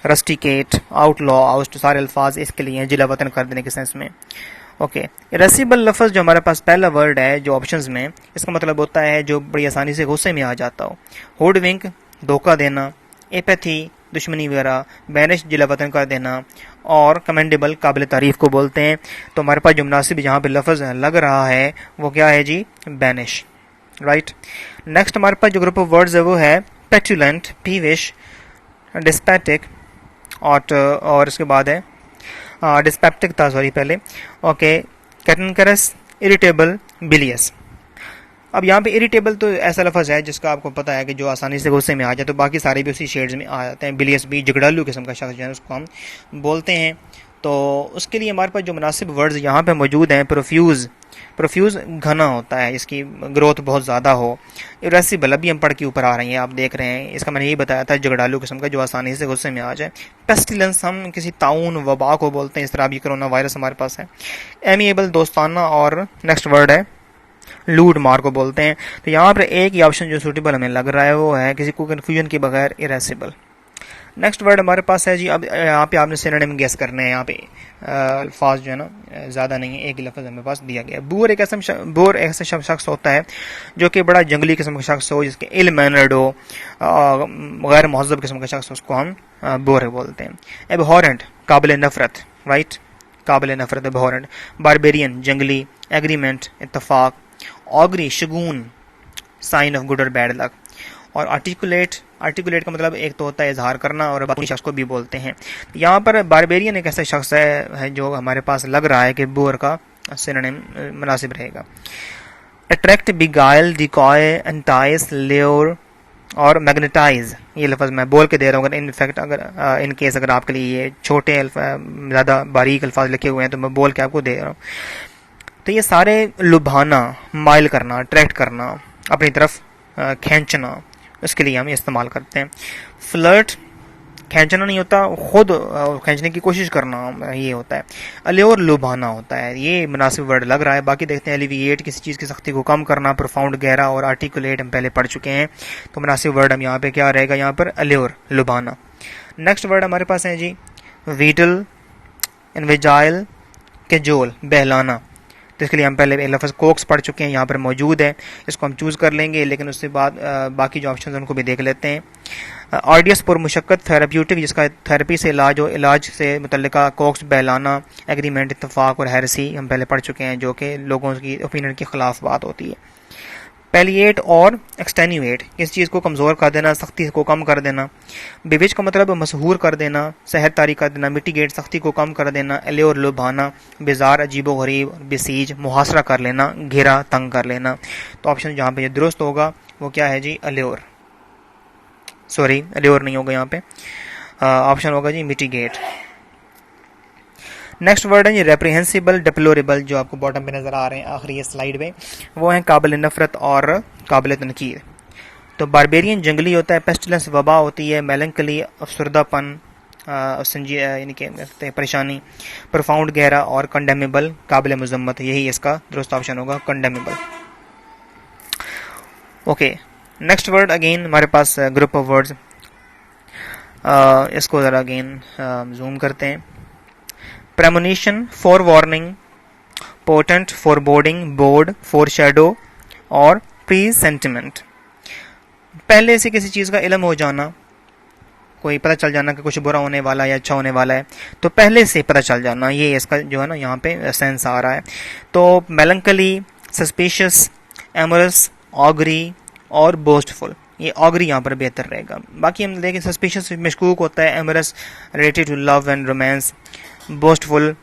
रस्टिकेट, आउटलॉ, आउस्ट, सारे अल्फाज इसके लिए हैं जिला वतन कर देने के सेंस में। ओके, इरेसिबल लफ्ज़ जो हमारे पास पहला वर्ड है जो ऑप्शंस में, इसका मतलब होता है जो बड़ी आसानी से गुस्से में आ जाता हो। होडविंक, धोखा देना। एपैथी, दुश्मनी वगैरह। बैनिश, जिला वतन कर देना। और कमेंडेबल, काबिल तारीफ को बोलते हैं। तो हमारे पास जो मुनासिब जहाँ पे लफ्ज़ लग रहा है वो क्या है जी, बैनिश, राइट। नेक्स्ट हमारे पास जो ग्रुप ऑफ वर्ड्स है वो है पेटुलेंट, पीविश, डिस्पैटिक, और इसके बाद है डिस्पेप्टिक था, सॉरी पहले। Okay, cantankerous, irritable, bilious. अब यहाँ पे इरिटेबल तो ऐसा लफ्ज़ है जिसका आपको पता है कि जो आसानी से गुस्से में आ जाए, तो बाकी सारे भी उसी शेड्स में आ जाते हैं। बिलियस भी झगड़ालू किस्म का शख्स जो है उसको हम बोलते हैं। तो उसके लिए हमारे पास जो मुनासिब वर्ड्स यहाँ पे मौजूद हैं, प्रोफ्यूज़, प्रोफ्यूज़ घना होता है, इसकी ग्रोथ बहुत ज़्यादा हो। इरेसिबल, अभी हम पढ़ के ऊपर आ रहे हैं, आप देख रहे हैं, इसका मैंने यही बताया था, झगड़ालू किस्म का जो आसानी से गुस्से में आ जाए। पेस्टिलेंस, हम किसी ताउन, वबा को बोलते हैं, इस तरह अभी कोरोना वायरस हमारे पास है। एमिएबल, दोस्ताना। और नेक्स्ट वर्ड है लूड, मार को बोलते हैं। तो यहाँ पर एक ही ऑप्शन जो सूटेबल हमें लग रहा है वो है किसी को कन्फ्यूजन के बगैर इरेसिबल। नेक्स्ट वर्ड हमारे पास है जी, अब यहाँ पे आपने सिनोनिम गेस करने हैं। यहाँ पे अल्फाज जो है ना ज़्यादा नहीं है, एक ही लफ्ज़ हमें पास दिया गया है। बोर एक ऐसा शख्स होता है जो कि बड़ा जंगली किस्म का शख्स हो, जिसके इल मैनर्ड हो, गैर महज़ब किस्म का शख्स, उसको हम बोर बोलते हैं। एबहॉरेंट, काबिल नफ़रत, राइट, काबिल नफ़रत, एबहॉरेंट। बारबेरियन, जंगली। एग्रीमेंट, इत्तफाक। ऑगरी, शगुन, साइन ऑफ गुड और बैड लक। और आर्टिकुलेट, आर्टिकुलेट का मतलब एक तो होता है इजहार करना, और बाकी शख्स को भी बोलते हैं। यहाँ पर बारबेरियन एक ऐसा शख्स है जो हमारे पास लग रहा है कि बोर का सिनोनिम मुनासिब रहेगा। Attract, beguile, decoy, entice, layer और मैग्नेटाइज। ये लफ्ज़ मैं बोल के दे रहा हूँ, अगर इनफैक्ट अगर इन केस अगर आपके लिए ये छोटे ज़्यादा बारीक अल्फाज लिखे हुए हैं तो मैं बोल के आपको दे रहा हूँ। तो ये सारे लुभाना, माइल करना, अट्रैक्ट करना, अपनी तरफ खींचना, उसके लिए हम इस्तेमाल करते हैं। फ्लर्ट, खींचना नहीं होता, खुद खींचने की कोशिश करना ये होता है। अल्योर, लुभाना होता है। ये मुनासिब वर्ड लग रहा है। बाकी देखते हैं। एलिविएट, किसी चीज़ की सख्ती को कम करना। प्रोफाउंड, गहरा। और आर्टिकुलेट हम पहले पढ़ चुके हैं। तो मुनासिब वर्ड हम यहाँ पे क्या रहेगा, यहाँ पर अल्योर, लुभाना। नेक्स्ट वर्ड हमारे पास है जी वीटल, इनवेजाइल, कैजोल, बहलाना। तो इसके लिए हम पहले लफ्ज़ कोक्स पढ़ चुके हैं, यहाँ पर मौजूद है, इसको हम चूज़ कर लेंगे, लेकिन उसके बाद बाकी जो ऑप्शन हैं उनको भी देख लेते हैं। ऑडियस पर मुशक्कत, थेराप्यूटिक, जिसका थेरेपी से इलाज हो, इलाज से मुतल्लिका। कोक्स, बहलाना। एग्रीमेंट, इत्तफाक। और हेरेसी हम पहले पढ़ चुके हैं, जो कि लोगों की ओपिनियन के ख़िलाफ़ बात होती है। पैलिएट और एक्सटेन्यूएट, किसी चीज़ को कमज़ोर कर देना, सख्ती को कम कर देना। बिविज का मतलब मशहूर कर देना, सहर तारी कर देना। मिटिगेट, सख्ती को कम कर देना। एल्योर, लुभाना। बेजार, अजीबो गरीब। बेसीज, मुहासरा कर लेना, घेरा, तंग कर लेना। तो ऑप्शन जहाँ पे दुरुस्त होगा वो क्या है जी, अल्योर। सॉरी, अल्योर नहीं होगा यहाँ पे, ऑप्शन होगा जी मिटिगेट। नेक्स्ट वर्ड है जी रेप्रिहेंसिबल, डिप्लोरेबल, जो आपको बॉटम पे नजर आ रहे हैं आखिरी ये स्लाइड में, वो है काबिल नफरत और काबिल तनकीर। तो बारबेरियन जंगली होता है, पेस्टिलेंस वबा होती है, मेलंकली अफसरदापन, यानी कि परेशानी, प्रोफाउंड गहरा, और कंडेमेबल काबिल मजम्मत। यही इसका दुरुस्त ऑप्शन होगा, condemnable. Okay, next word again हमारे पास ग्रुप ऑफ वर्ड्स, इसको जरा अगेन जूम करते हैं। Premonition, for warning, potent, for boarding, board, for shadow, और प्री सेंटिमेंट। पहले से किसी चीज़ का इल्म हो जाना, कोई पता चल जाना कि कुछ बुरा होने वाला है या अच्छा होने वाला है, तो पहले से पता चल जाना, ये इसका जो है ना यहाँ पे सेंस आ रहा है। तो मेलंकली, सस्पिशियस, एमरस, ऑगरी और बोस्टफुल। ये ऑगरी यहाँ पर बेहतर रहेगा। बाकी हम देखें, सस्पिशियस मशकूक होता है, amorous related to love and romance, boastful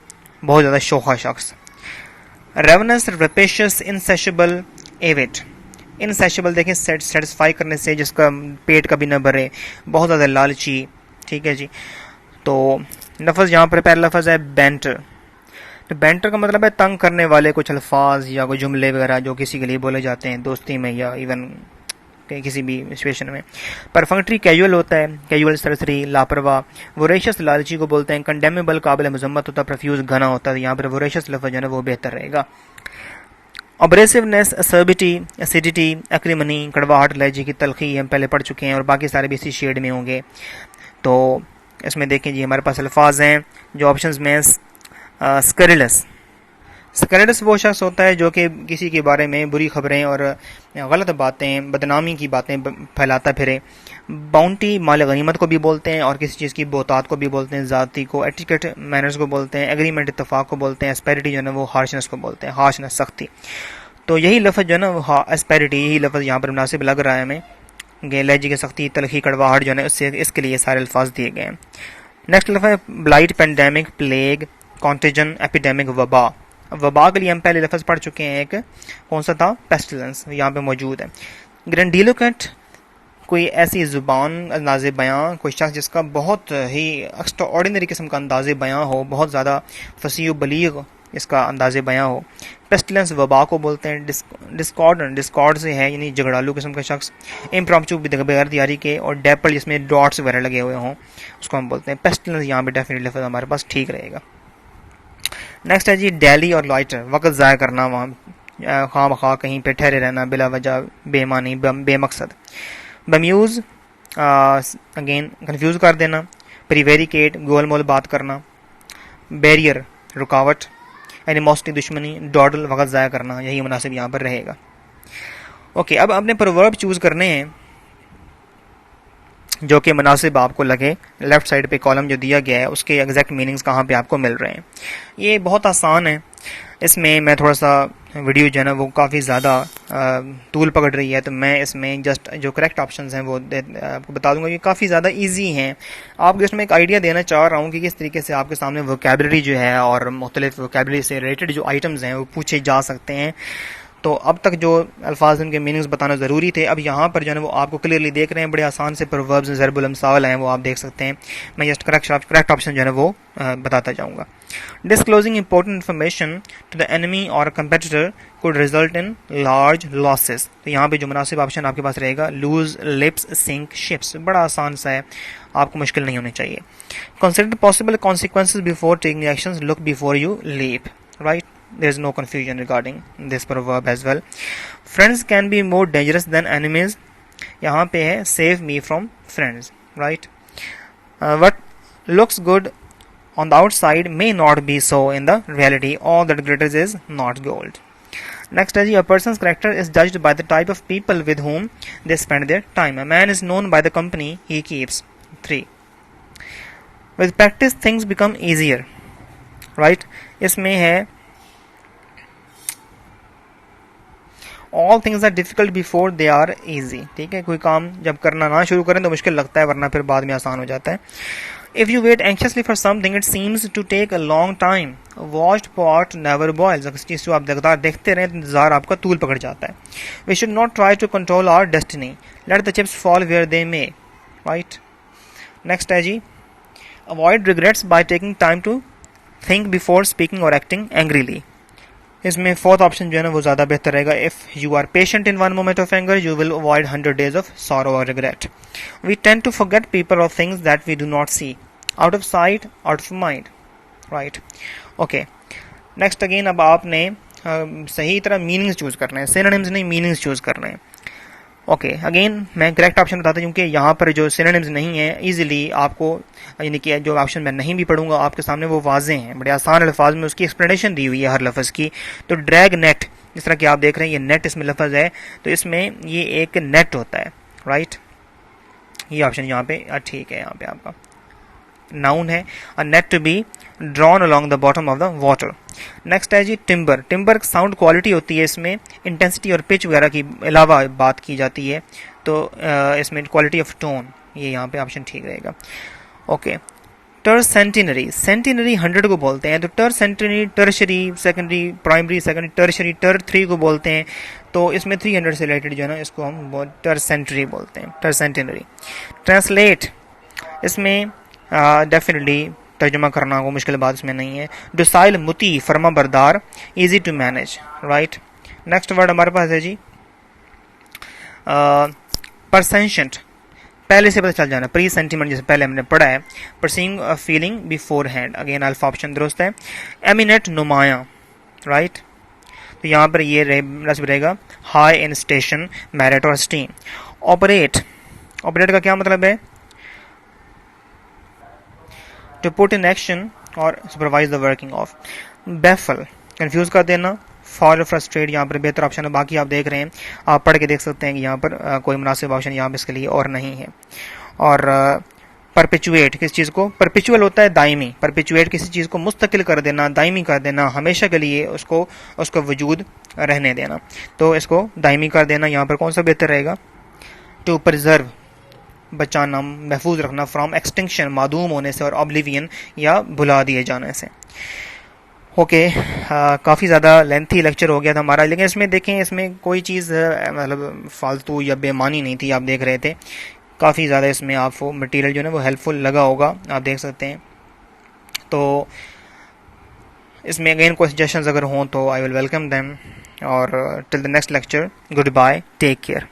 बहुत ज़्यादा शोखा शख्स। रेवनस, रेपेशियस, इनसेशबल, एविड। इनसेशबल देखें सेटिस्फाई करने से जिसका पेट कभी न भरे, बहुत ज़्यादा लालची, ठीक है जी। तो लफ्ज़ यहाँ पर पहला लफ्ज़ है बैंटर। तो बैंटर का मतलब है तंग करने वाले कुछ अल्फाज या कोई जुमले वगैरह जो किसी के लिए बोले जाते हैं दोस्ती में या इवन किसी भी सिचुएशन में। परफंक्ट्री कैजुअल होता है, कैजुअल सरसरी, लापरवाह। वोरेशियस लालची को बोलते हैं। कंडेमेबल काबिल मजम्मत होता है, प्रोफ्यूज घना होता है। यहाँ पर वोरेशियस लफ्ज़ जो है वो बेहतर रहेगा। अब्रेसिवनेस, असर्बिटी, एसिडिटी, एक्रिमनी, कड़वाहट, एलर्जी की तलखी हम पहले पढ़ चुके हैं, और बाकी सारे भी इसी शेड में होंगे। तो इसमें देखें जी हमारे पास अल्फाज हैं जो ऑप्शंस में। स्करिलस, स्करिलस वो शख्स होता है जो कि किसी के बारे में बुरी खबरें और गलत बातें, बदनामी की बातें फैलाता फिरे। बाउंटी, माल गनीमत को भी बोलते हैं, और किसी चीज़ की बोतात को भी बोलते हैं, ज़ाती को। एटिकेट, मैनर्स को बोलते हैं। एग्रीमेंट, इत्तफाक को बोलते हैं। एस्पेरिटी जो है ना वो हार्शनेस को बोलते हैं, हार्शनेस, सख्ती। तो यही लफ्ज़ जो है ना वो एस्पेरिटी, यही लफ्ज़ यहाँ पर मुनासिब लग रहा है हमें। लहजे की सख्ती, तलखी, कड़वाहट जो है ना उससे इसके लिए सारे अल्फाज दिए गए हैं। नेक्स्ट लफ्ज़ है ब्लाइट, पेंडेमिक, प्लेग, कॉन्टेजन, एपिडेमिक, वबा। वबा के लिए हम पहले लफ्ज़ पढ़ चुके हैं, एक कौन सा था, पेस्टिलेंस, यहाँ पे मौजूद है। ग्रेंडिलोकेंट, कोई ऐसी ज़ुबान, अंदाज़े बयां, कोई शख्स जिसका बहुत ही एक्स्ट्राऑर्डिनरी किस्म का अंदाज़े बयां हो, बहुत ज़्यादा फसीह बलीग इसका अंदाज़े बयां हो। पेस्टिलेंस वबा को बोलते हैं। डिस्कॉर्ड से है यानी झगड़ालू किस्म का शख्स। इम्प्रॉम्प्टू, बगैर तैयारी के। और डेपल, जिसमें डॉट्स वगैरह लगे हुए हों, उसको हम बोलते हैं पेस्टिलेंस। यहाँ पे डेफिनेटली लफ्ज़ हमारे पास ठीक रहेगा। नेक्स्ट है जी डेली और लाइटर, वक्त ज़ाया करना, वहाँ खाम खा कहीं पे ठहरे रहना, बिला वजह, बेमानी, बेमकसद। बम्यूज़, अगेन कंफ्यूज कर देना। प्रीवेरिकेट, गोल मोल बात करना। बैरियर, रुकावट। एनिमोसिटी, दुश्मनी। डॉडल, वक्त ज़ाया करना। यही मुनासिब यहाँ पर रहेगा। ओके, अब अपने प्रोवर्ब चूज़ करने हैं जो कि मुनासिब आपको लगे। लेफ्ट साइड पे कॉलम जो दिया गया है उसके एग्जैक्ट मीनिंग्स कहाँ पे आपको मिल रहे हैं। ये बहुत आसान है। इसमें मैं थोड़ा सा वीडियो जो है ना वो काफ़ी ज़्यादा तूल पकड़ रही है, तो मैं इसमें जस्ट जो करेक्ट ऑप्शंस हैं वो आपको बता दूंगा। ये काफ़ी ज़्यादा इजी हैं। आपको इसमें एक आइडिया देना चाह रहा हूँ कि किस तरीके से आपके सामने वोकैबुलरी जो है और मुख्तलिफ वोकैबुलरी से रिलेटेड जो आइटम्स हैं वो पूछे जा सकते हैं। तो अब तक जो अल्फाज उनके मीनिंग्स बताना ज़रूरी थे, अब यहाँ पर जो है वो आपको क्लियरली देख रहे हैं। बड़े आसान से प्रोवर्ब्स, ज़रबुल अम्साल हैं वो आप देख सकते हैं। मैं जस्ट करेक्ट ऑप्शन जो है वो बताता जाऊँगा। Disclosing important information to the enemy और competitor could result in large losses. तो यहाँ पे जो मुनासिब ऑप्शन आपके पास रहेगा लूज लिप्स सिंक शिप्स। बड़ा आसान सा है, आपको मुश्किल नहीं होनी चाहिए। Consider possible consequences before taking actions, look before you leap. Right, there is no confusion regarding this proverb as well. Friends can be more dangerous than enemies. यहाँ पे है save me from friends, right? What looks good on the outside may not be so in the reality. All that glitters is not gold. Next is a person's character is judged by the type of people with whom they spend their time. A man is known by the company he keeps. 3. With practice things become easier, right? इसमें है all things are difficult before they are easy, ठीक है, कोई काम जब करना ना शुरू करें तो मुश्किल लगता है, वरना फिर बाद में आसान हो जाता है. If you wait anxiously for something, it seems to take a long time. Watched pot never boils. अगर चीज़ को आप लगातार देखते रहें तो इंतजार आपका तूल पकड़ जाता है. We should not try to control our destiny. Let the chips fall where they may. Right? Next है जी. Avoid regrets by taking time to think before speaking or acting angrily. इसमें फोर्थ ऑप्शन जो है ना वो ज़्यादा बेहतर रहेगा. If you are patient in one moment of anger you will avoid 100 days of sorrow और regret. We tend to forget people or things that we do not see. Out of sight, out of mind. Right. Okay. Next again अब आपने सही तरह meanings choose करने हैं, synonyms नहीं meanings choose करने हैं. ओके अगेन मैं करेक्ट ऑप्शन बताता हूँ, क्योंकि यहाँ पर जो सिनोनिम्स नहीं है इजीली आपको, यानी कि जो ऑप्शन मैं नहीं भी पढ़ूंगा आपके सामने वो वाजे हैं, बड़े आसान अल्फाज में उसकी एक्सप्लेनेशन दी हुई है हर लफ्ज़ की. तो ड्रैग नेट, जिस तरह कि आप देख रहे हैं ये नेट इसमें लफ्ज़ है, तो इसमें ये एक नेट होता है. राइट, ये ऑप्शन यहाँ पे ठीक है. यहाँ पे आपका नाउन है, a net to be drawn along the bottom of the water. Next है जी टिम्बर. टिम्बर साउंड क्वालिटी होती है, इसमें इंटेंसिटी और पिच वगैरह की अलावा बात की जाती है, तो इसमें क्वालिटी ऑफ टोन, ये यहाँ पे ऑप्शन ठीक रहेगा. ओके. टर्सेंटिनरी, सेंटिनरी 100 को बोलते हैं, तो tercentenary tertiary secondary primary secondary tertiary टर 3 को बोलते हैं, तो इसमें 300 से रिलेटेड जो है ना इसको हम टर्सेंटरी बोलते हैं, टर्सेंटिनरी. ट्रांसलेट, इसमें डेफिनेटली तर्जुमा करना को मुश्किल बात इसमें नहीं है. डोसाइल मुती फर्मा बरदार, easy to manage. Right. Next word हमारे पास है जी परसेंशेंट. पहले से पता चल जाना, प्री सेंटीमेंट जैसे पहले हमने पढ़ा है. Perceiving a feeling beforehand, again alpha option दुरुस्त है. एमिनेट नुमाया. राइट, तो यहाँ पर ये रहेगा हाई इन स्टेशन मेरिट और स्टीम. ऑपरेट, ऑपरेट का क्या मतलब है? टू पुट इन एक्शन और supervise the working of. Baffle, confuse कर देना. फॉर फ्रस्ट्रेट यहाँ पर बेहतर ऑप्शन है, बाकी आप देख रहे हैं, आप पढ़ के देख सकते हैं कि यहाँ पर कोई मुनासिब ऑप्शन यहाँ पर इसके लिए और नहीं है. और परपिचुएट, किस चीज़ को? परपिचुअल होता है दायमी. परपिचुएट किसी चीज़ को मुस्तकिल कर देना, दायमी कर देना, हमेशा के लिए उसको वजूद रहने देना, तो इसको दायमी कर देना. यहाँ पर कौन सा बेहतर रहेगा? टू प्रिजर्व, बचाना, महफूज रखना. फ्रॉम एक्सटिंक्शन, मादूम होने से, और ऑब्लिवियन या भुला दिए जाने से. ओके, काफ़ी ज़्यादा लेंथी लेक्चर हो गया था हमारा, लेकिन इसमें देखें इसमें कोई चीज़ मतलब फालतू या बेमानी नहीं थी. आप देख रहे थे काफ़ी ज़्यादा इसमें आपको मटेरियल जो है वो हेल्पफुल लगा होगा, आप देख सकते हैं. तो इसमें अगेन कोई सजेशंस अगर हों तो आई विल वेलकम देम. और till the next lecture, goodbye, take care.